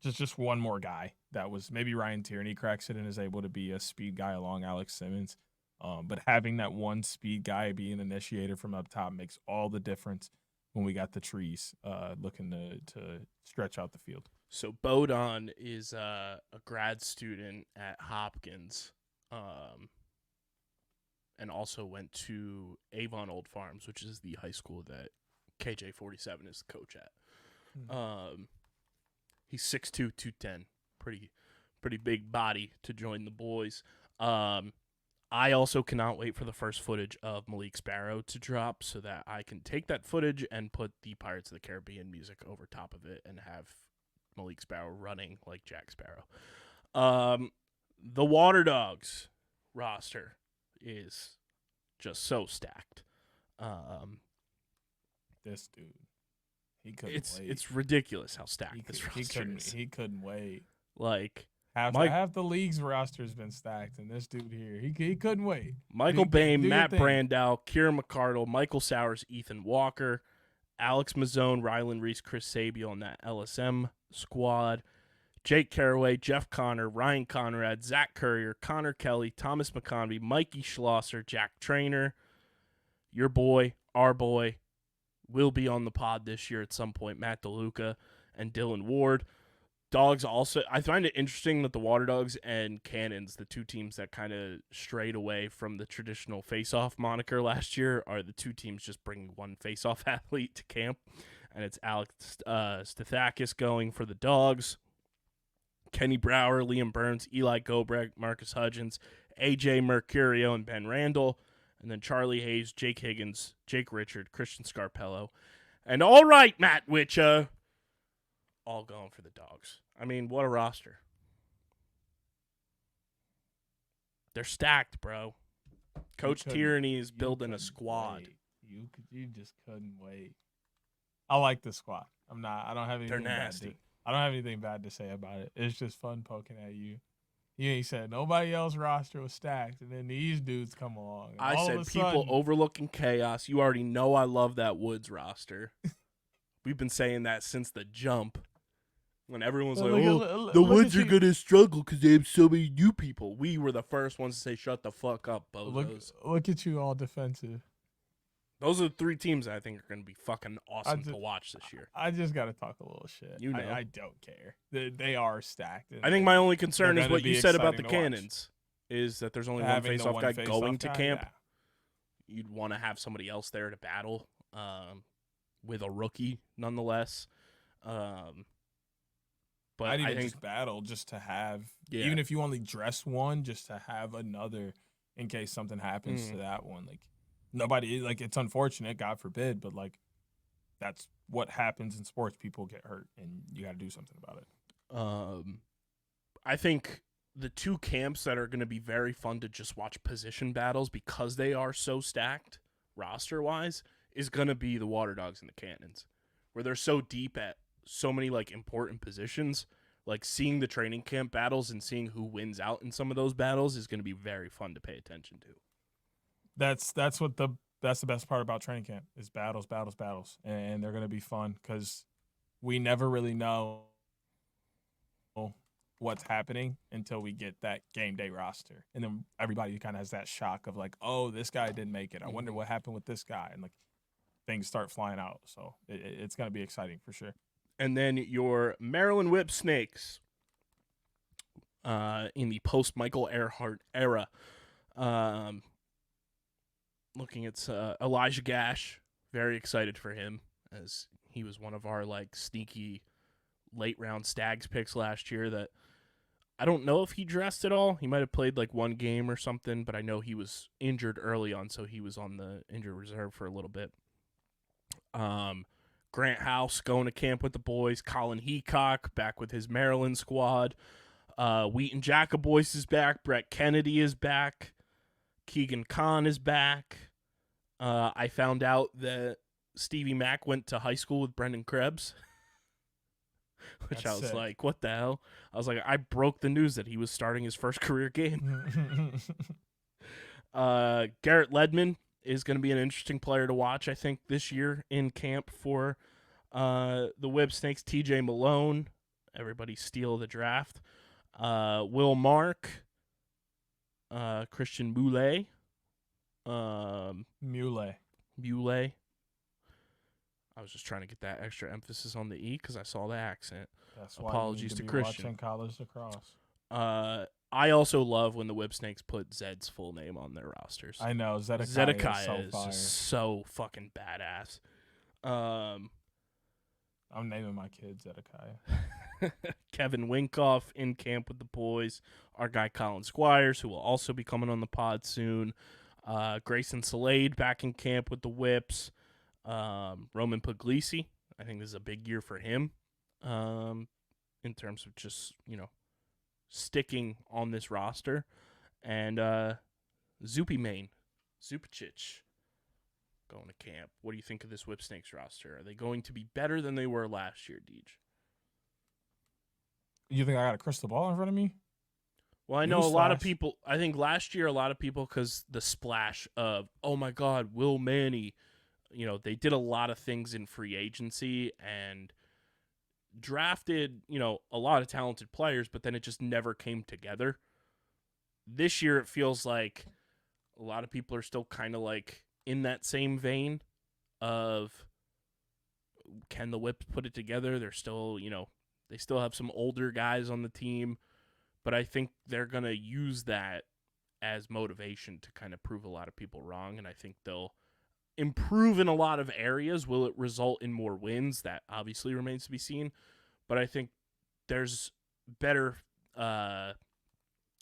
Just one more guy that was maybe Ryan Tierney cracks it and is able to be a speed guy along Alex Simmons. But having that one speed guy be an initiator from up top makes all the difference when we got the trees looking to stretch out the field. So Bodon is a grad student at Hopkins, and also went to Avon Old Farms, which is the high school that KJ47 is the coach at. Mm-hmm. He's 6'2", 210, pretty big body to join the boys. I also cannot wait for the first footage of Malik Sparrow to drop so that I can take that footage and put the Pirates of the Caribbean music over top of it and have Malik Sparrow running like Jack Sparrow. The Water Dogs roster is just so stacked. This dude, he couldn't wait. It's ridiculous how stacked this roster is. He couldn't wait. Like half the league's roster has been stacked, and this dude here, he couldn't wait. Michael Bain, Matt Brandow, Kieran McCardle, Michael Sowers, Ethan Walker, Alex Mazzone, Rylan Reese, Chris Sabio on that LSM squad, Jake Caraway, Jeff Connor, Ryan Conrad, Zach Courier, Connor Kelly, Thomas McConvey, Mikey Schlosser, Jack Trainer. Your boy, our boy, will be on the pod this year at some point, Matt DeLuca and Dylan Ward. Dogs also, I find it interesting that the Water Dogs and Cannons, the two teams that kind of strayed away from the traditional face-off moniker last year, are the two teams just bringing one face-off athlete to camp, and it's Alex Stathakis going for the Dogs, Kenny Brower, Liam Burns, Eli Gobrecht, Marcus Hudgens, AJ Mercurio, and Ben Randall, and then Charlie Hayes, Jake Higgins, Jake Richard, Christian Scarpello, and all right, Matt Witcha, all going for the Dogs. I mean, what a roster. They're stacked, bro. Coach Tierney is building a squad. You just couldn't wait. I like the squad. I don't have anything bad to say about it. It's just fun poking at you. He said nobody else's roster was stacked, and then these dudes come along. I said people overlooking chaos. You already know I love that Woods roster. We've been saying that since the jump. When everyone's the Woods are going to struggle because they have so many new people. We were the first ones to say, shut the fuck up, bozos. Look at you all defensive. Those are the three teams that I think are going to be fucking awesome to watch this year. I just got to talk a little shit. You know. I don't care. They are stacked. I think my only concern is what you said about the Cannons, is that there's only one face-off guy going to camp. Yeah. You'd want to have somebody else there to battle with a rookie, nonetheless. But I'd I even think just battle just to have, Yeah. even if you only dress one, just to have another in case something happens to that one. Like nobody, like it's unfortunate, God forbid, but like that's what happens in sports. People get hurt, and you got to do something about it. I think the two camps that are going to be very fun to just watch position battles because they are so stacked roster-wise is going to be the Water Dogs and the Cannons, where they're so deep at so many like important positions. Like seeing the training camp battles and seeing who wins out in some of those battles is going to be very fun to pay attention to. That's the best part about training camp is battles, and they're going to be fun because we never really know what's happening until we get that game day roster, and then everybody kind of has that shock of like, oh, this guy didn't make it. I wonder what happened with this guy, and like things start flying out. So it's going to be exciting for sure. And then your Maryland Whip Snakes in the post Michael Earhart era. Looking at Elijah Gash, very excited for him as he was one of our like sneaky late round Stags picks last year that I don't know if he dressed at all. He might have played like one game or something, but I know he was injured early on, so he was on the injured reserve for a little bit. Grant House going to camp with the boys. Colin Heacock back with his Maryland squad. Wheaton Jacoboyce is back. Brett Kennedy is back. Keegan Kahn is back. I found out that Stevie Mack went to high school with Brendan Krebs. Which That's I was sick. like, what the hell? I was like, I broke the news that he was starting his first career game. Garrett Ledman is going to be an interesting player to watch, I think, this year in camp for the Whip Snakes. TJ Malone, everybody steal the draft. Will Mark, Christian Moulet. Moulet. I was just trying to get that extra emphasis on the E because I saw the accent. That's Apologies why to you need Christian. Watching college lacrosse. I also love when the Whip Snakes put Zed's full name on their rosters. I know Zedekiah is so fire. so fucking badass. I'm naming my kid Zedekiah. Kevin Winkoff in camp with the boys. Our guy Colin Squires, who will also be coming on the pod soon. Grayson Salade back in camp with the Whips. Roman Puglisi, I think this is a big year for him in terms of just, sticking on this roster. And Zupicic going to camp. What do you think of this Whip Snakes roster? Are they going to be better than they were last year, Deej? You think I got a crystal ball in front of me? Well, I know a lot of people, I think last year a lot of people, because the splash of, oh my God, Will Manny, they did a lot of things in free agency and drafted, a lot of talented players, but then it just never came together. This year it feels like a lot of people are still kind of like in that same vein of, can the Whips put it together? They're still, they still have some older guys on the team, but I think they're going to use that as motivation to kind of prove a lot of people wrong, and I think they'll improve in a lot of areas. Will it result in more wins? That obviously remains to be seen, but I think there's better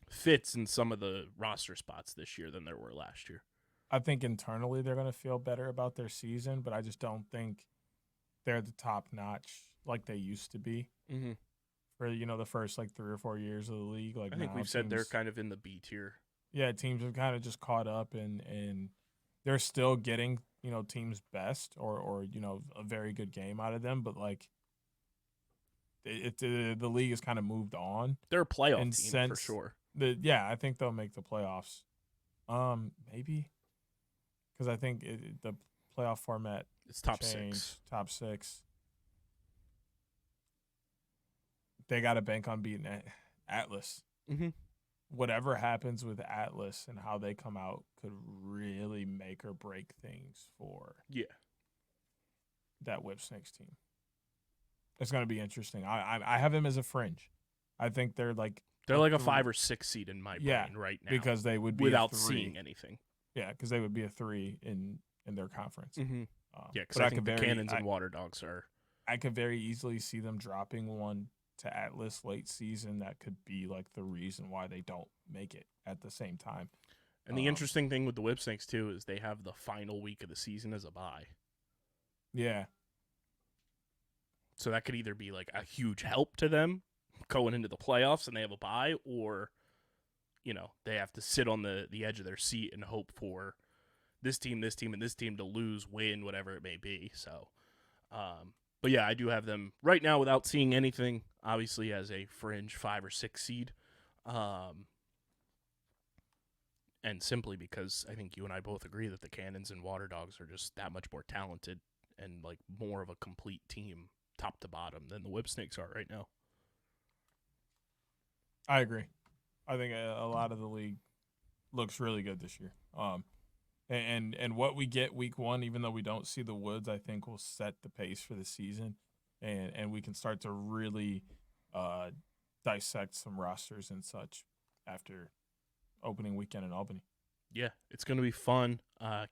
fits in some of the roster spots this year than there were last year. I think internally they're going to feel better about their season, but I just don't think they're the top notch like they used to be for, the first like 3 or 4 years of the league. Like I think we've said they're kind of in the B tier. Yeah, teams have kind of just caught up and they're still getting, teams best or a very good game out of them, but like the league has kind of moved on. They're a playoff team for sure. I think they'll make the playoffs. Maybe because I think the playoff format it's top changed. 6. Top 6. They got to bank on beating Atlas. Whatever happens with Atlas and how they come out could really make or break things for that Whip Snakes team. It's going to be interesting. I have them as a fringe. I think they're like a 5 or 6 seed in my brain right now because they would be without seeing anything. Yeah, because they would be a 3 in their conference. Because I think the Cannons and Water Dogs are. I could very easily see them dropping 1 to Atlas late season, that could be like the reason why they don't make it at the same time. And the interesting thing with the Whip Snakes, too, is they have the final week of the season as a bye. Yeah. So that could either be like a huge help to them going into the playoffs and they have a bye, or, you know, they have to sit on the edge of their seat and hope for this team, and this team to lose, win, whatever it may be. So, but yeah, I do have them right now without seeing anything, obviously as a fringe 5 or 6 seed. And simply because I think you and I both agree that the Cannons and Water Dogs are just that much more talented and like more of a complete team top to bottom than the Whip Snakes are right now. I agree. I think a lot of the league looks really good this year. And what we get week 1, even though we don't see the Woods, I think will set the pace for the season, and we can start to really dissect some rosters and such after opening weekend in Albany. Yeah, it's going to be fun.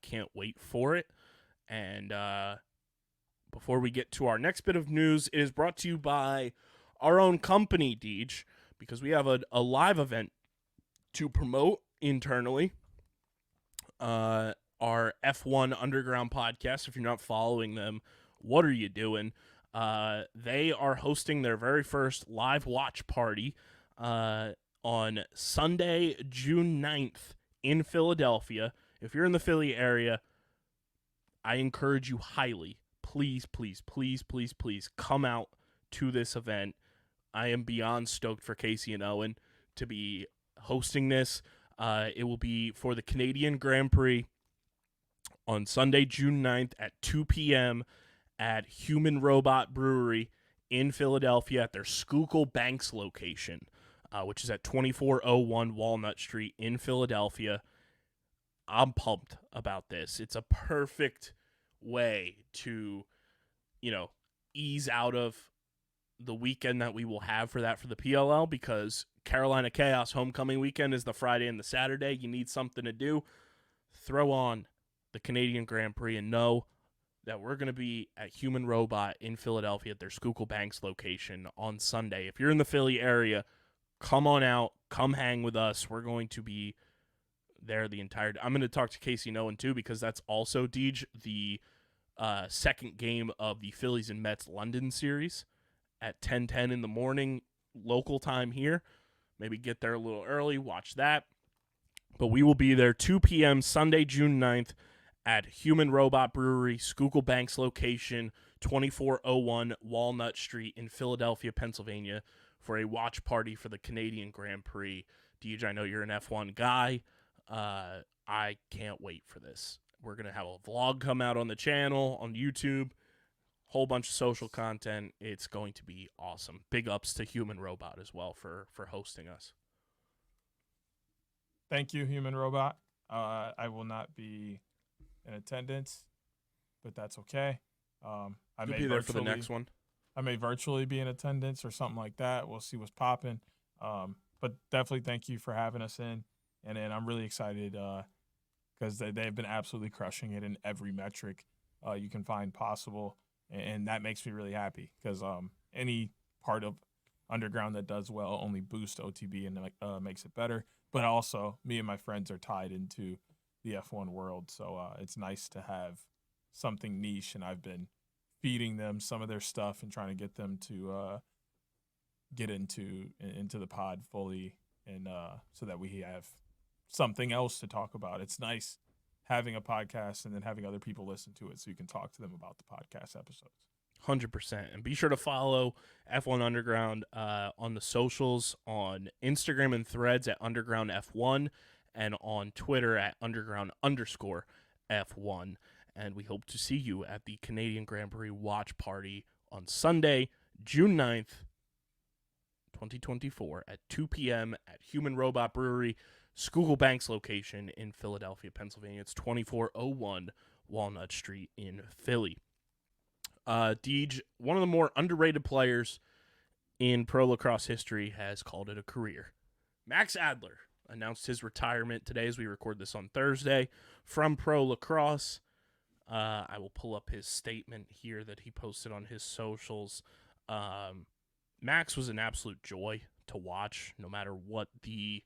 Can't wait for it. And before we get to our next bit of news, it is brought to you by our own company, Deej, because we have a live event to promote internally. Our F1 Underground podcast. If you're not following them, what are you doing? They are hosting their very first live watch party on Sunday, June 9th in Philadelphia. If you're in the Philly area, I encourage you highly, please, please, please, please, please come out to this event. I am beyond stoked for Casey and Owen to be hosting this. It will be for the Canadian Grand Prix on Sunday, June 9th at 2 p.m. at Human Robot Brewery in Philadelphia at their Schuylkill Banks location, which is at 2401 Walnut Street in Philadelphia. I'm pumped about this. It's a perfect way to, you know, ease out of the weekend that we will have for the PLL, because Carolina Chaos homecoming weekend is the Friday and the Saturday. You need something to do. Throw on the Canadian Grand Prix and know that we're going to be at Human Robot in Philadelphia at their Schuylkill Banks location on Sunday. If you're in the Philly area, come on out. Come hang with us. We're going to be there the entire day. I'm going to talk to Casey Nolan too, because that's also, Deej, the second game of the Phillies and Mets London series at 10:10 in the morning local time here. Maybe get there a little early, watch that. But we will be there 2 p.m. Sunday, June 9th at Human Robot Brewery, Schuylkill Banks location, 2401 Walnut Street in Philadelphia, Pennsylvania, for a watch party for the Canadian Grand Prix. Deej, I know you're an F1 guy. I can't wait for this. We're going to have a vlog come out on the channel, on YouTube, whole bunch of social content. It's going to be awesome. Big ups to Human Robot as well for hosting us. Thank you, Human Robot. I will not be in attendance, but that's okay. I You'll be there for the next one. I may virtually be in attendance or something like that. We'll see what's popping. But definitely thank you for having us in. And I'm really excited because they've been absolutely crushing it in every metric you can find possible. And that makes me really happy, because any part of Underground that does well only boosts OTB and makes it better. But also, me and my friends are tied into the F1 world, so it's nice to have something niche, and I've been feeding them some of their stuff and trying to get them to get into the pod fully, and so that we have something else to talk about. It's nice having a podcast and then having other people listen to it so you can talk to them about the podcast episodes. 100%. And be sure to follow F1 Underground on the socials, on Instagram and Threads at Underground F1, and on Twitter at Underground_F1. And we hope to see you at the Canadian Grand Prix watch party on Sunday, June 9th, 2024 at 2 p.m. at Human Robot Brewery, Schuylkill Banks location in Philadelphia, Pennsylvania. It's 2401 Walnut Street in Philly. Deej, one of the more underrated players in pro lacrosse history, has called it a career. Max Adler announced his retirement today as we record this on Thursday from Pro Lacrosse. I will pull up his statement here that he posted on his socials. Max was an absolute joy to watch, no matter what the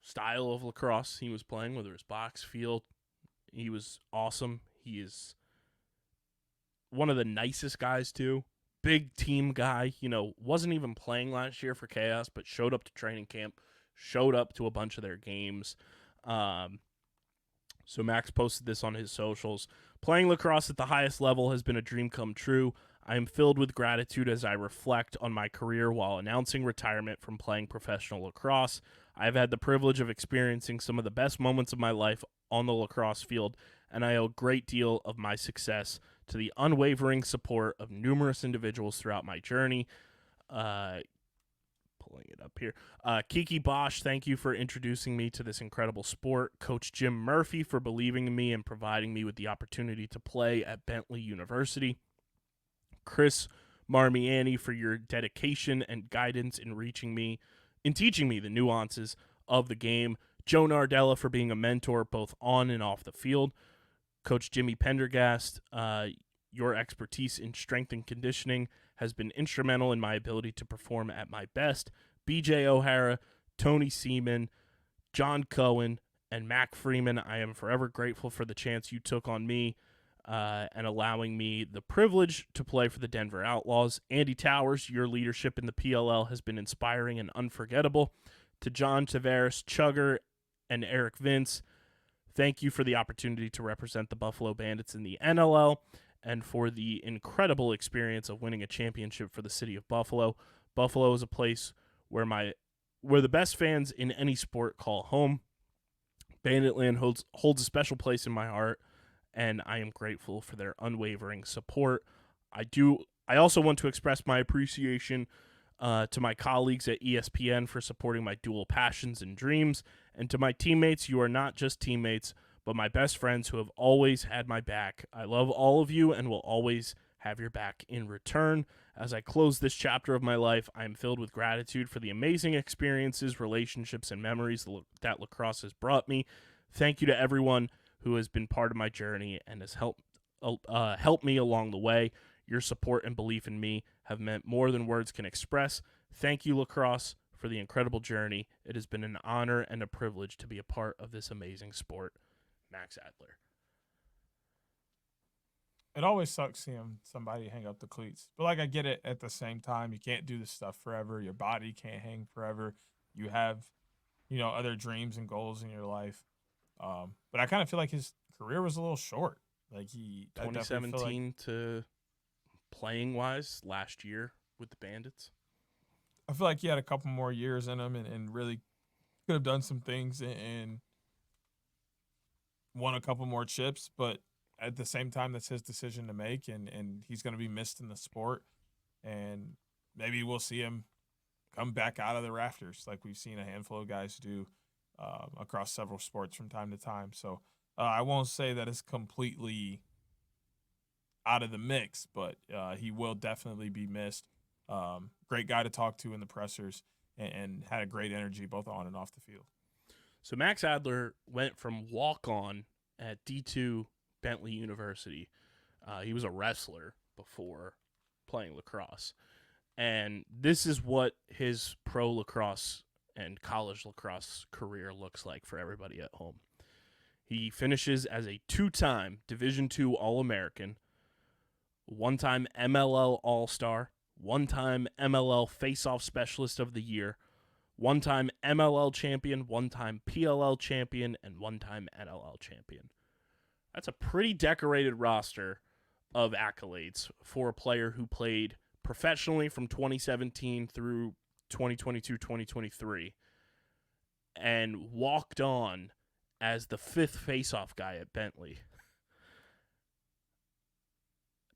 style of lacrosse he was playing, whether it's box, field. He was awesome. He is one of the nicest guys, too. Big team guy. Wasn't even playing last year for Chaos, but showed up to training camp, showed up to a bunch of their games. So Max posted this on his socials. Playing lacrosse at the highest level has been a dream come true. I am filled with gratitude as I reflect on my career while announcing retirement from playing professional lacrosse. I have had the privilege of experiencing some of the best moments of my life on the lacrosse field, and I owe a great deal of my success to the unwavering support of numerous individuals throughout my journey. Pulling it up here. Kiki Bosch, thank you for introducing me to this incredible sport. Coach Jim Murphy for believing in me and providing me with the opportunity to play at Bentley University. Chris Marmiani for your dedication and guidance in teaching me the nuances of the game. Joe Nardella for being a mentor both on and off the field. Coach Jimmy Pendergast, your expertise in strength and conditioning has been instrumental in my ability to perform at my best. BJ O'Hara, Tony Seaman, John Cohen, and Mac Freeman, I am forever grateful for the chance you took on me and allowing me the privilege to play for the Denver Outlaws. Andy Towers, your leadership in the PLL has been inspiring and unforgettable. To John Tavares, Chugger, and Eric Vince, thank you for the opportunity to represent the Buffalo Bandits in the NLL and for the incredible experience of winning a championship for the city of Buffalo. Buffalo is a place where the best fans in any sport call home. Banditland holds a special place in my heart, and I am grateful for their unwavering support. I also want to express my appreciation to my colleagues at ESPN for supporting my dual passions and dreams, and to my teammates. You are not just teammates, but my best friends who have always had my back. I love all of you and will always have your back in return. As I close this chapter of my life, I am filled with gratitude for the amazing experiences, relationships, and memories that lacrosse has brought me. Thank you to everyone who has been part of my journey and has helped me along the way. Your support and belief in me have meant more than words can express. Thank you, lacrosse, for the incredible journey. It has been an honor and a privilege to be a part of this amazing sport. Max Adler. It always sucks seeing somebody hang up the cleats. But, I get it at the same time. You can't do this stuff forever. Your body can't hang forever. You have, other dreams and goals in your life. But I kind of feel like his career was a little short. 2017 to playing-wise last year with the Bandits. I feel like he had a couple more years in him and really could have done some things and won a couple more chips, but at the same time, that's his decision to make, and he's going to be missed in the sport, and maybe we'll see him come back out of the rafters like we've seen a handful of guys do across several sports from time to time. So I won't say that it's completely out of the mix, but he will definitely be missed. Great guy to talk to in the pressers and had a great energy both on and off the field. So Max Adler went from walk-on at D2 Bentley University. He was a wrestler before playing lacrosse. And this is what his pro lacrosse and college lacrosse career looks like for everybody at home. He finishes as a two-time Division II All-American, one-time MLL All-Star, one-time MLL Face-Off Specialist of the Year, one-time MLL champion, one-time PLL champion, and one-time NLL champion. That's a pretty decorated roster of accolades for a player who played professionally from 2017 through 2022-2023 and walked on as the fifth face-off guy at Bentley.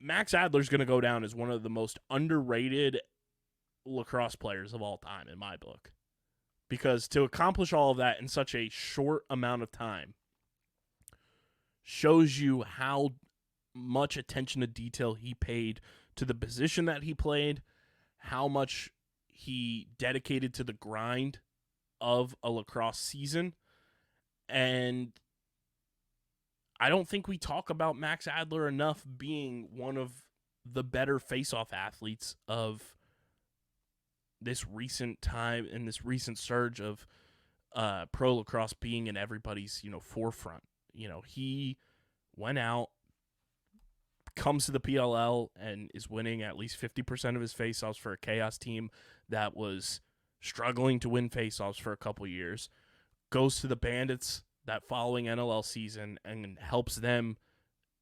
Max Adler's going to go down as one of the most underrated lacrosse players of all time in my book. Because to accomplish all of that in such a short amount of time shows you how much attention to detail he paid to the position that he played, how much he dedicated to the grind of a lacrosse season. And I don't think we talk about Max Adler enough being one of the better face-off athletes of this recent time and this recent surge of pro lacrosse being in everybody's, forefront. He went out, comes to the PLL, and is winning at least 50% of his faceoffs for a Chaos team that was struggling to win faceoffs for a couple years. Goes to the Bandits that following NLL season and helps them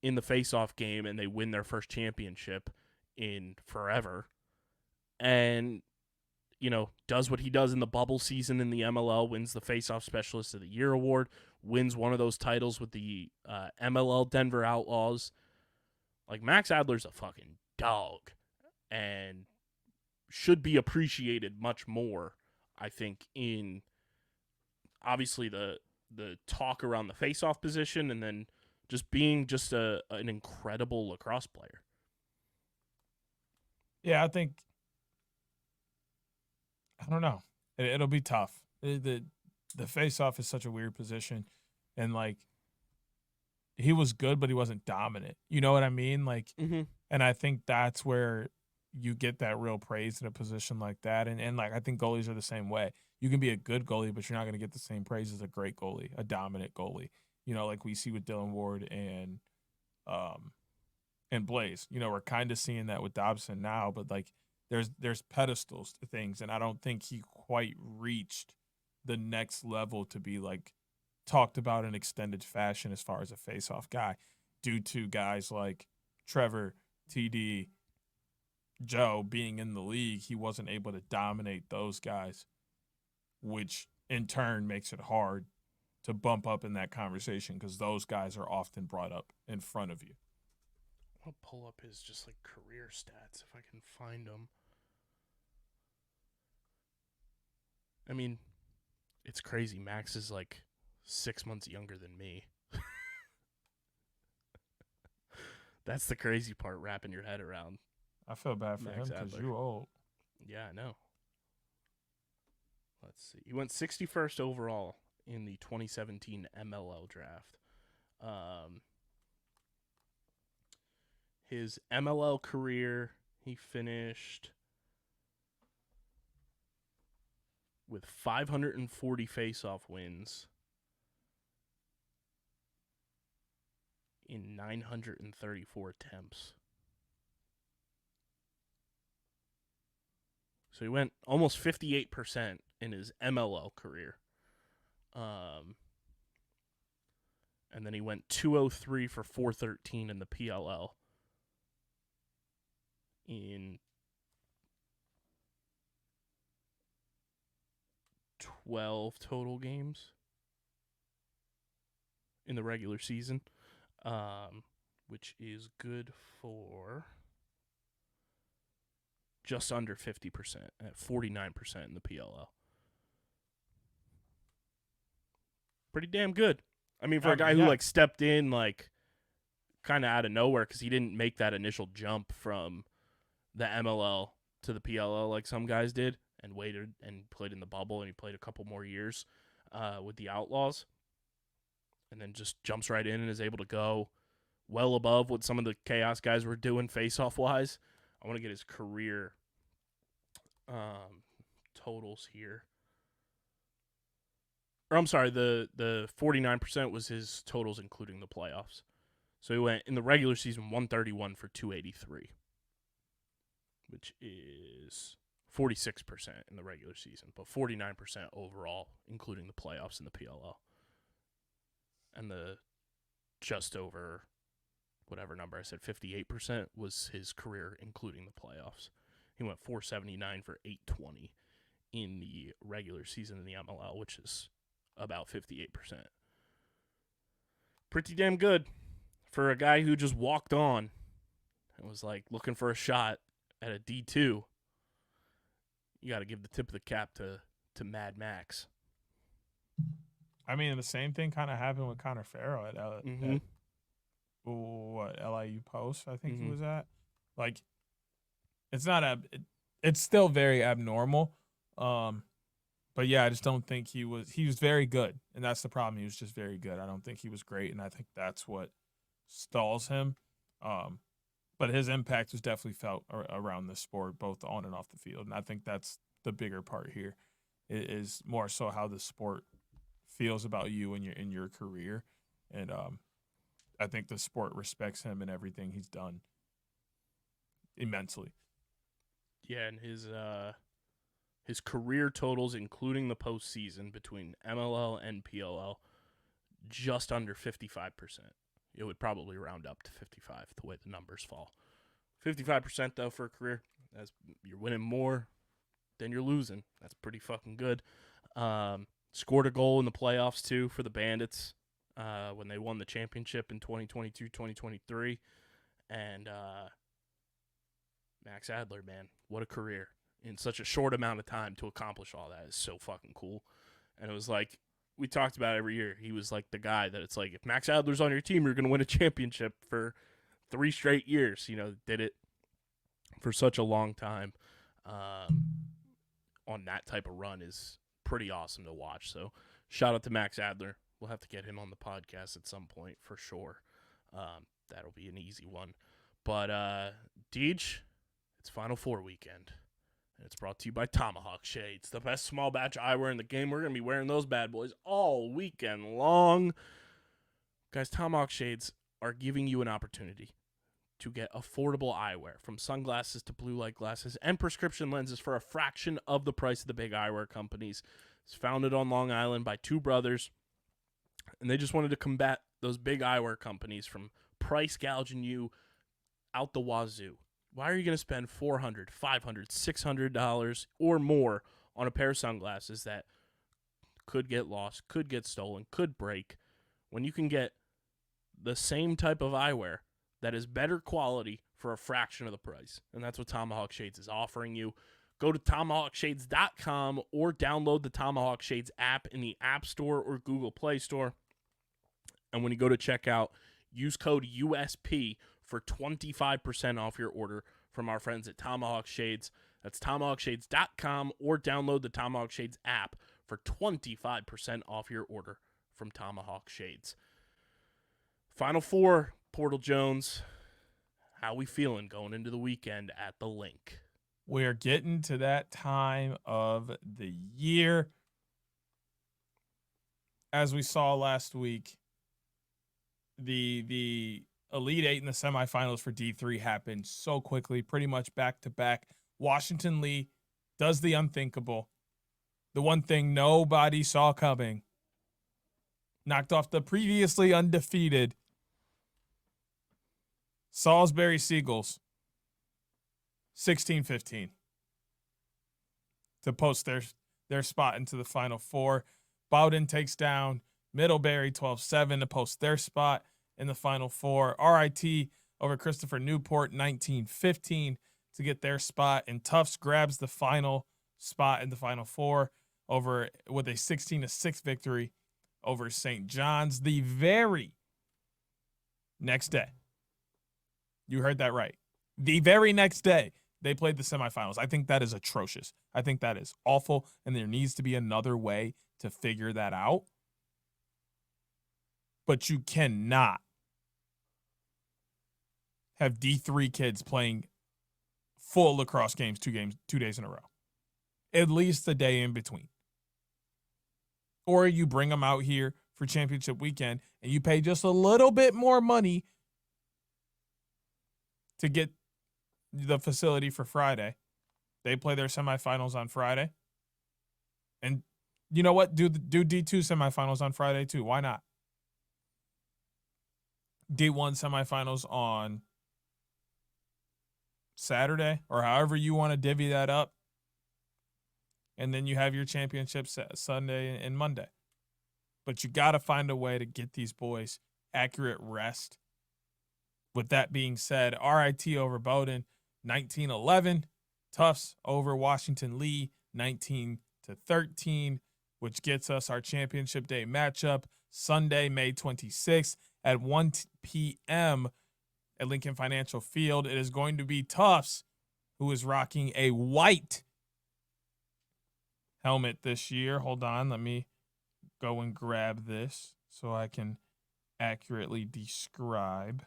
in the faceoff game, and they win their first championship in forever. And, does what he does in the bubble season in the MLL, wins the Faceoff Specialist of the Year award, wins one of those titles with the MLL Denver Outlaws. Like, Max Adler's a fucking dog and should be appreciated much more, I think, in obviously the talk around the faceoff position, and then just being just an incredible lacrosse player. Yeah, I don't know. It'll be tough. The face-off is such a weird position, and like he was good, but he wasn't dominant. You know what I mean? Like, and I think that's where you get that real praise in a position like that. And like I think goalies are the same way. You can be a good goalie, but you're not going to get the same praise as a great goalie, a dominant goalie. Like we see with Dylan Ward and Blaze. We're kind of seeing that with Dobson now, but like there's pedestals to things, and I don't think he quite reached the next level to be like talked about in extended fashion as far as a face-off guy, due to guys like Trevor, TD, Joe being in the league. He wasn't able to dominate those guys, which in turn makes it hard to bump up in that conversation because those guys are often brought up in front of you. I'll pull up his just like career stats if I can find them. I mean, it's crazy. Max is like 6 months younger than me. That's the crazy part, wrapping your head around. I feel bad for him because you're old. Yeah, I know. Let's see. He went 61st overall in the 2017 MLL draft. His MLL career, he finished with 540 faceoff wins in 934 attempts. So he went almost 58% in his MLL career. And then he went 203 for 413 in the PLL in 12 total games in the regular season, which is good for just under 50%, at 49% in the PLL. Pretty damn good. I mean, for a guy who like stepped in like kind of out of nowhere because he didn't make that initial jump from the MLL to the PLL like some guys did, and waited and played in the bubble, and he played a couple more years with the Outlaws, and then just jumps right in and is able to go well above what some of the Chaos guys were doing face-off wise. I want to get his career totals here. Or I'm sorry, the 49% was his totals including the playoffs. So he went in the regular season 131 for 283, which is 46% in the regular season, but 49% overall, including the playoffs in the PLL. And the just over whatever number I said, 58% was his career, including the playoffs. He went 479 for 820 in the regular season in the MLL, which is about 58%. Pretty damn good for a guy who just walked on and was like looking for a shot at a D2. You got to give the tip of the cap to Mad Max. I mean, the same thing kind of happened with Connor Farrow at LIU Post, I think he was at. Like, it's still very abnormal. But yeah, I just don't think he was very good. And that's the problem. He was just very good. I don't think he was great. And I think that's what stalls him. But his impact was definitely felt around the sport, both on and off the field. And I think that's the bigger part here. It is more so how the sport feels about you and in your career. And I think the sport respects him and everything he's done immensely. Yeah, and his career totals, including the postseason between MLL and PLL, just under 55%. It would probably round up to 55 the way the numbers fall. 55% though for a career, as you're winning more than you're losing. That's pretty fucking good. Scored a goal in the playoffs too for the Bandits when they won the championship in 2022-2023. And Max Adler, man, what a career. In such a short amount of time to accomplish all that is so fucking cool. And it was like, we talked about every year, he was like the guy that it's like, if Max Adler's on your team, you're going to win a championship for 3 straight years. You know, did it for such a long time on that type of run is pretty awesome to watch. So shout out to Max Adler. We'll have to get him on the podcast at some point for sure. That'll be an easy one. But, Deej, it's Final Four weekend. And it's brought to you by Tomahawk Shades, the best small batch eyewear in the game. We're going to be wearing those bad boys all weekend long. Guys, Tomahawk Shades are giving you an opportunity to get affordable eyewear, from sunglasses to blue light glasses and prescription lenses, for a fraction of the price of the big eyewear companies. It's founded on Long Island by 2 brothers, and they just wanted to combat those big eyewear companies from price gouging you out the wazoo. Why are you going to spend $400, $500, $600 or more on a pair of sunglasses that could get lost, could get stolen, could break, when you can get the same type of eyewear that is better quality for a fraction of the price? And that's what Tomahawk Shades is offering you. Go to tomahawkshades.com or download the Tomahawk Shades app in the App Store or Google Play Store. And when you go to checkout, use code USP for 25% off your order from our friends at Tomahawk Shades. That's tomahawkshades.com, or download the Tomahawk Shades app for 25% off your order from Tomahawk Shades. Final Four, Portal Jones. How we feeling going into the weekend at the link? We're getting to that time of the year. As we saw last week, the Elite Eight and the semifinals for D3 happened so quickly, pretty much back to back. Washington Lee does the unthinkable, the one thing nobody saw coming. Knocked off the previously undefeated Salisbury Seagulls 16-15 to post their spot into the Final Four. Bowden takes down Middlebury 12-7 to post their spot in the Final Four. RIT over Christopher Newport 19-15 to get their spot, and Tufts grabs the final spot in the Final Four with a 16-6 victory over St. John's. The very next day, you heard that right, the very next day, they played the semifinals. I think that is atrocious. I think that is awful, and there needs to be another way to figure that out. But you cannot have D3 kids playing full lacrosse games 2 days in a row. At least a day in between. Or you bring them out here for championship weekend and you pay just a little bit more money to get the facility for Friday. They play their semifinals on Friday. And you know what? Do D2 semifinals on Friday too. Why not? D1 semifinals on Saturday, or however you want to divvy that up. And then you have your championships Sunday and Monday. But you got to find a way to get these boys accurate rest. With that being said, RIT over Bowden 19-11. Tufts over Washington Lee 19-13, which gets us our championship day matchup Sunday, May 26th at 1 p.m. at Lincoln Financial Field. It is going to be Tufts, who is rocking a white helmet this year. Hold on, let me go and grab this so I can accurately describe.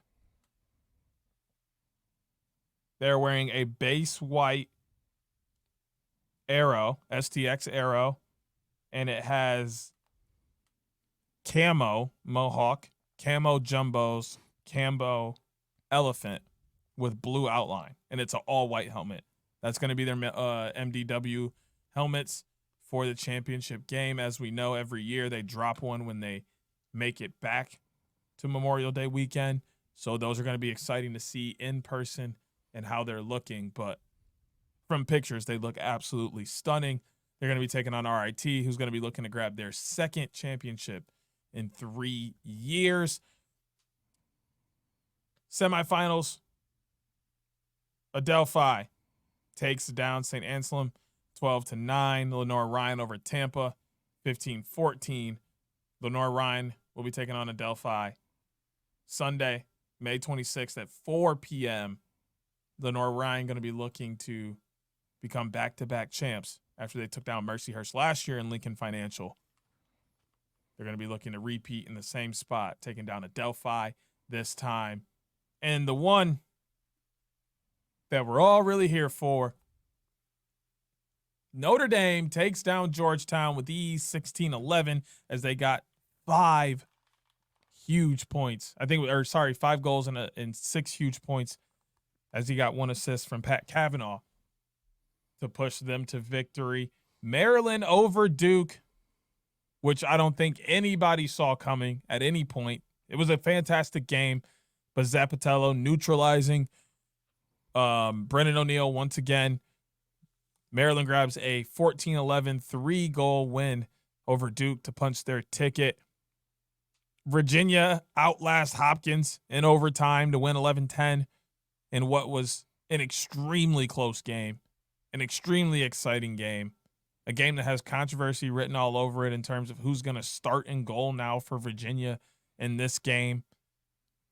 They're wearing a base white Arrow, STX Arrow, and it has camo Mohawk, camo Jumbos, camo Elephant with blue outline, and it's an all-white helmet. That's going to be their MDW helmets for the championship game. As we know, every year they drop one when they make it back to Memorial Day weekend. So those are going to be exciting to see in person and how they're looking. But from pictures, they look absolutely stunning. They're going to be taking on RIT, who's going to be looking to grab their second championship in 3 years. Semifinals, Adelphi takes down St. Anselm 12-9. Lenore Ryan over Tampa 15-14. Lenore Ryan will be taking on Adelphi Sunday, May 26th at 4 p.m. Lenore Ryan going to be looking to become back-to-back champs after they took down Mercyhurst last year in Lincoln Financial. They're going to be looking to repeat in the same spot, taking down Adelphi this time. And the one that we're all really here for, Notre Dame takes down Georgetown with ease 16-11 as they got 5 huge points. 5 goals and 6 huge points as he got 1 assist from Pat Cavanaugh to push them to victory. Maryland over Duke, which I don't think anybody saw coming at any point. It was a fantastic game, but Zapatello neutralizing Brennan O'Neill once again. Maryland grabs a 14-11 3-goal win over Duke to punch their ticket. Virginia outlasts Hopkins in overtime to win 11-10 in what was an extremely close game, an extremely exciting game, a game that has controversy written all over it in terms of who's going to start in goal now for Virginia in this game.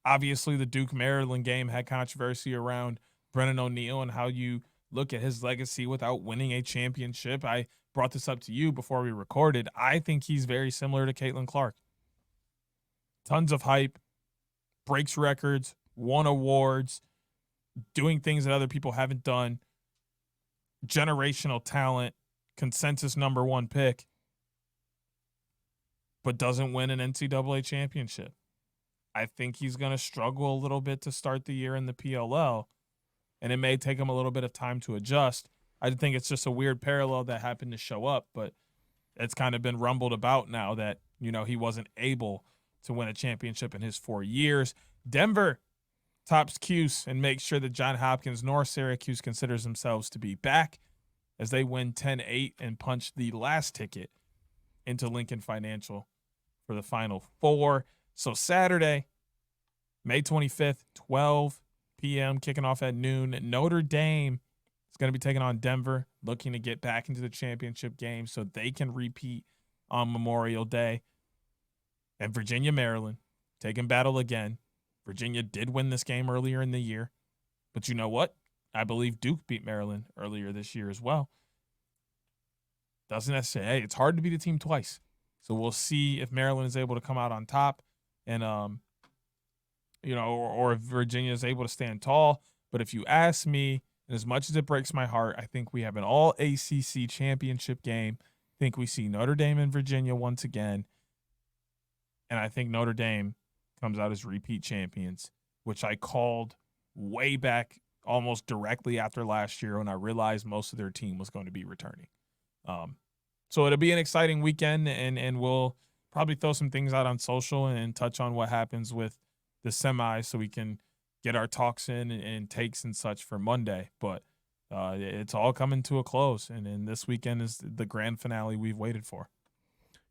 Obviously, the Duke-Maryland game had controversy around Brennan O'Neill and how you look at his legacy without winning a championship. I brought this up to you before we recorded. I think he's very similar to Caitlin Clark. Tons of hype, breaks records, won awards, doing things that other people haven't done, generational talent, consensus #1 pick, but doesn't win an NCAA championship. I think he's going to struggle a little bit to start the year in the PLL, and it may take him a little bit of time to adjust. I think it's just a weird parallel that happened to show up, but it's kind of been rumbled about now that, he wasn't able to win a championship in his 4 years. Denver tops Hughes and makes sure that John Hopkins nor Syracuse considers themselves to be back as they win 10-8 and punch the last ticket into Lincoln Financial for the Final Four. So Saturday, May 25th, 12 p.m., kicking off at noon, Notre Dame is going to be taking on Denver, looking to get back into the championship game so they can repeat on Memorial Day. And Virginia, Maryland, taking battle again. Virginia did win this game earlier in the year. But you know what? I believe Duke beat Maryland earlier this year as well. Doesn't necessarily, hey, it's hard to beat a team twice. So we'll see if Maryland is able to come out on top and, or if Virginia is able to stand tall. But if you ask me, and as much as it breaks my heart, I think we have an all ACC championship game. I think we see Notre Dame and Virginia once again. And I think Notre Dame comes out as repeat champions, which I called way back almost directly after last year when I realized most of their team was going to be returning. So it'll be an exciting weekend, and we'll probably throw some things out on social and touch on what happens with the semis so we can get our talks in and takes and such for Monday. But it's all coming to a close, and this weekend is the grand finale we've waited for.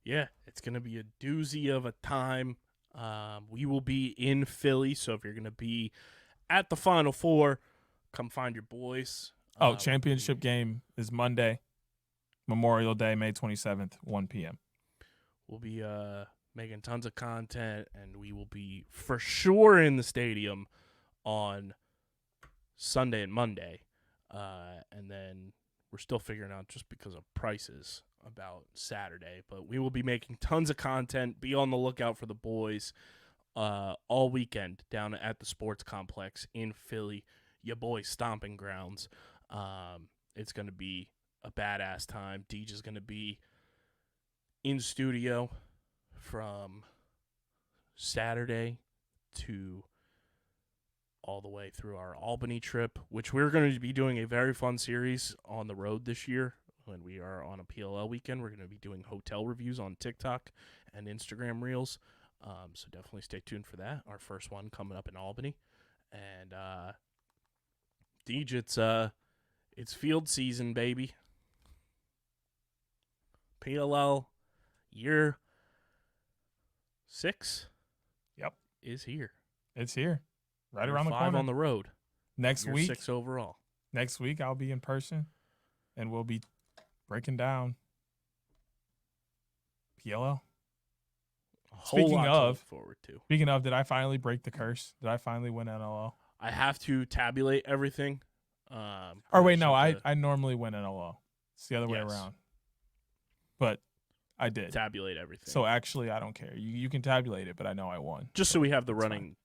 Yeah, it's going to be a doozy of a time. We will be in Philly, so if you're going to be at the Final Four, come find your boys. Championship game is Monday, Memorial Day, May 27th, 1 p.m. We'll be making tons of content, and we will be for sure in the stadium on Sunday and Monday. And then we're still figuring out, just because of prices, about Saturday. But we will be making tons of content. Be on the lookout for the boys all weekend down at the sports complex in Philly, your boys' stomping grounds. It's going to be a badass time. Deej is going to be in studio from Saturday to all the way through our Albany trip, which we're going to be doing a very fun series on the road this year. When we are on a PLL weekend, we're going to be doing hotel reviews on TikTok and Instagram Reels. So definitely stay tuned for that. Our first one coming up in Albany. And Deej, it's field season, baby. PLL year 6 is here. It's here. Right Year around the 5 corner. on the road. Next year week. 6 overall. Next week I'll be in person and we'll be breaking down PLL. Speaking of, did I finally break the curse? Did I finally win NLL? I have to tabulate everything. Or wait, no, I normally win NLL. It's the other way around. But I did. Tabulate everything. So actually, I don't care. You can tabulate it, but I know I won. Just so we have the running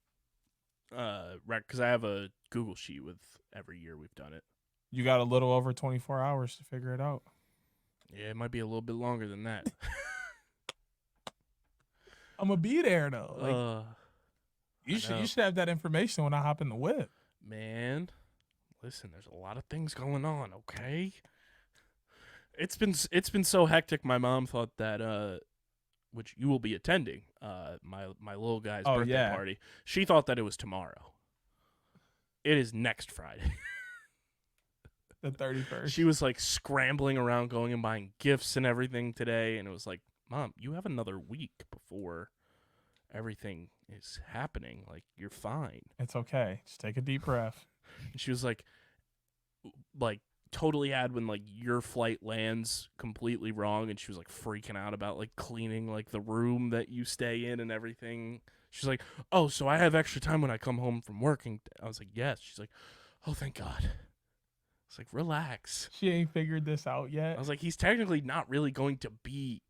rec, because I have a Google sheet with every year we've done it. You got a little over 24 hours to figure it out. Yeah, it might be a little bit longer than that. I'm going to be there, though. You should have that information when I hop in the whip. Man, listen, there's a lot of things going on, okay? It's been so hectic. My mom thought that which you will be attending, my little guy's birthday party. She thought that it was tomorrow. It is next Friday. The 31st. She was like scrambling around going and buying gifts and everything today, and it was like, Mom, you have another week before everything is happening. Like, you're fine. It's okay. Just take a deep breath. And she was like totally had when like your flight lands completely wrong, and she was like freaking out about like cleaning like the room that you stay in and everything. She's like, oh, so I have extra time when I come home from working. I was like, yes. She's like, oh, thank God. It's like, relax. She ain't figured this out yet. I was like, he's technically not really going to be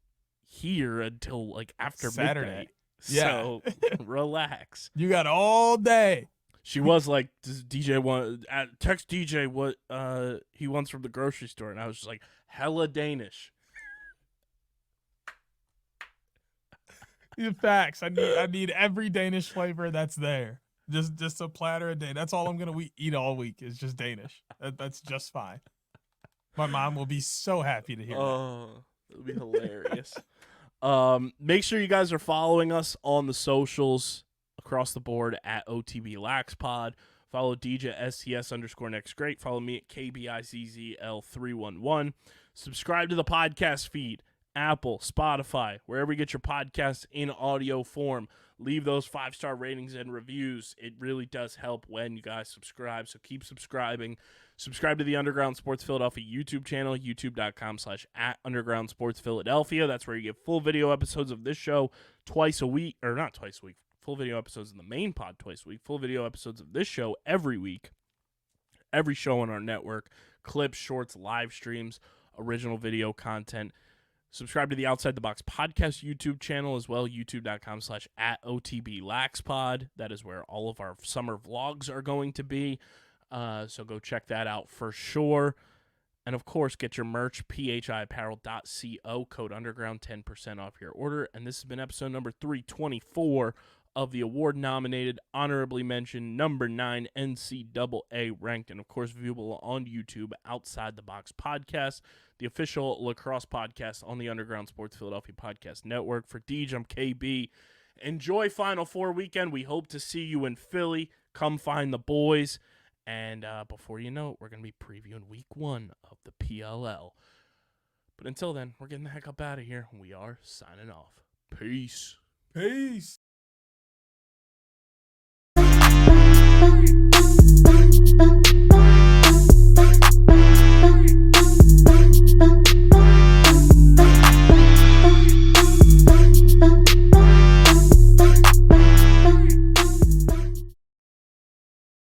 here until like after Saturday. Midnight. Yeah. So relax. You got all day. She was like, does DJ want text DJ what he wants from the grocery store, and I was just like, hella Danish. The facts. I need every Danish flavor that's there. Just a platter a day. That's all I'm gonna eat all week is just Danish. That's just fine. My mom will be so happy to hear that. Oh, it'll be hilarious. Make sure you guys are following us on the socials across the board at OTB LaxPod. Follow DJ STS_next great. Follow me at KBICZL311. Subscribe to the podcast feed, Apple, Spotify, wherever you get your podcasts in audio form. Leave those 5-star ratings and reviews. It really does help when you guys subscribe, so keep subscribing. Subscribe to the Underground Sports Philadelphia YouTube channel, youtube.com/@UndergroundSportsPhiladelphia. That's where you get full video episodes of this show twice a week, or not twice a week, full video episodes in the main pod twice a week, full video episodes of this show every week, every show on our network, clips, shorts, live streams, original video content. Subscribe to the Outside the Box podcast YouTube channel as well, youtube.com/@OTBLaxPod. That is where all of our summer vlogs are going to be. So go check that out for sure. And, of course, get your merch, phiapparel.co, code underground, 10% off your order. And this has been episode number 324 of the award-nominated, honorably mentioned, number 9 NCAA ranked, and, of course, viewable on YouTube, Outside the Box podcast, the official lacrosse podcast on the Underground Sports Philadelphia Podcast Network. For Deej, I'm KB. Enjoy Final Four weekend. We hope to see you in Philly. Come find the boys. And before you know it, we're going to be previewing week 1 of the PLL. But until then, we're getting the heck up out of here. We are signing off. Peace. Peace.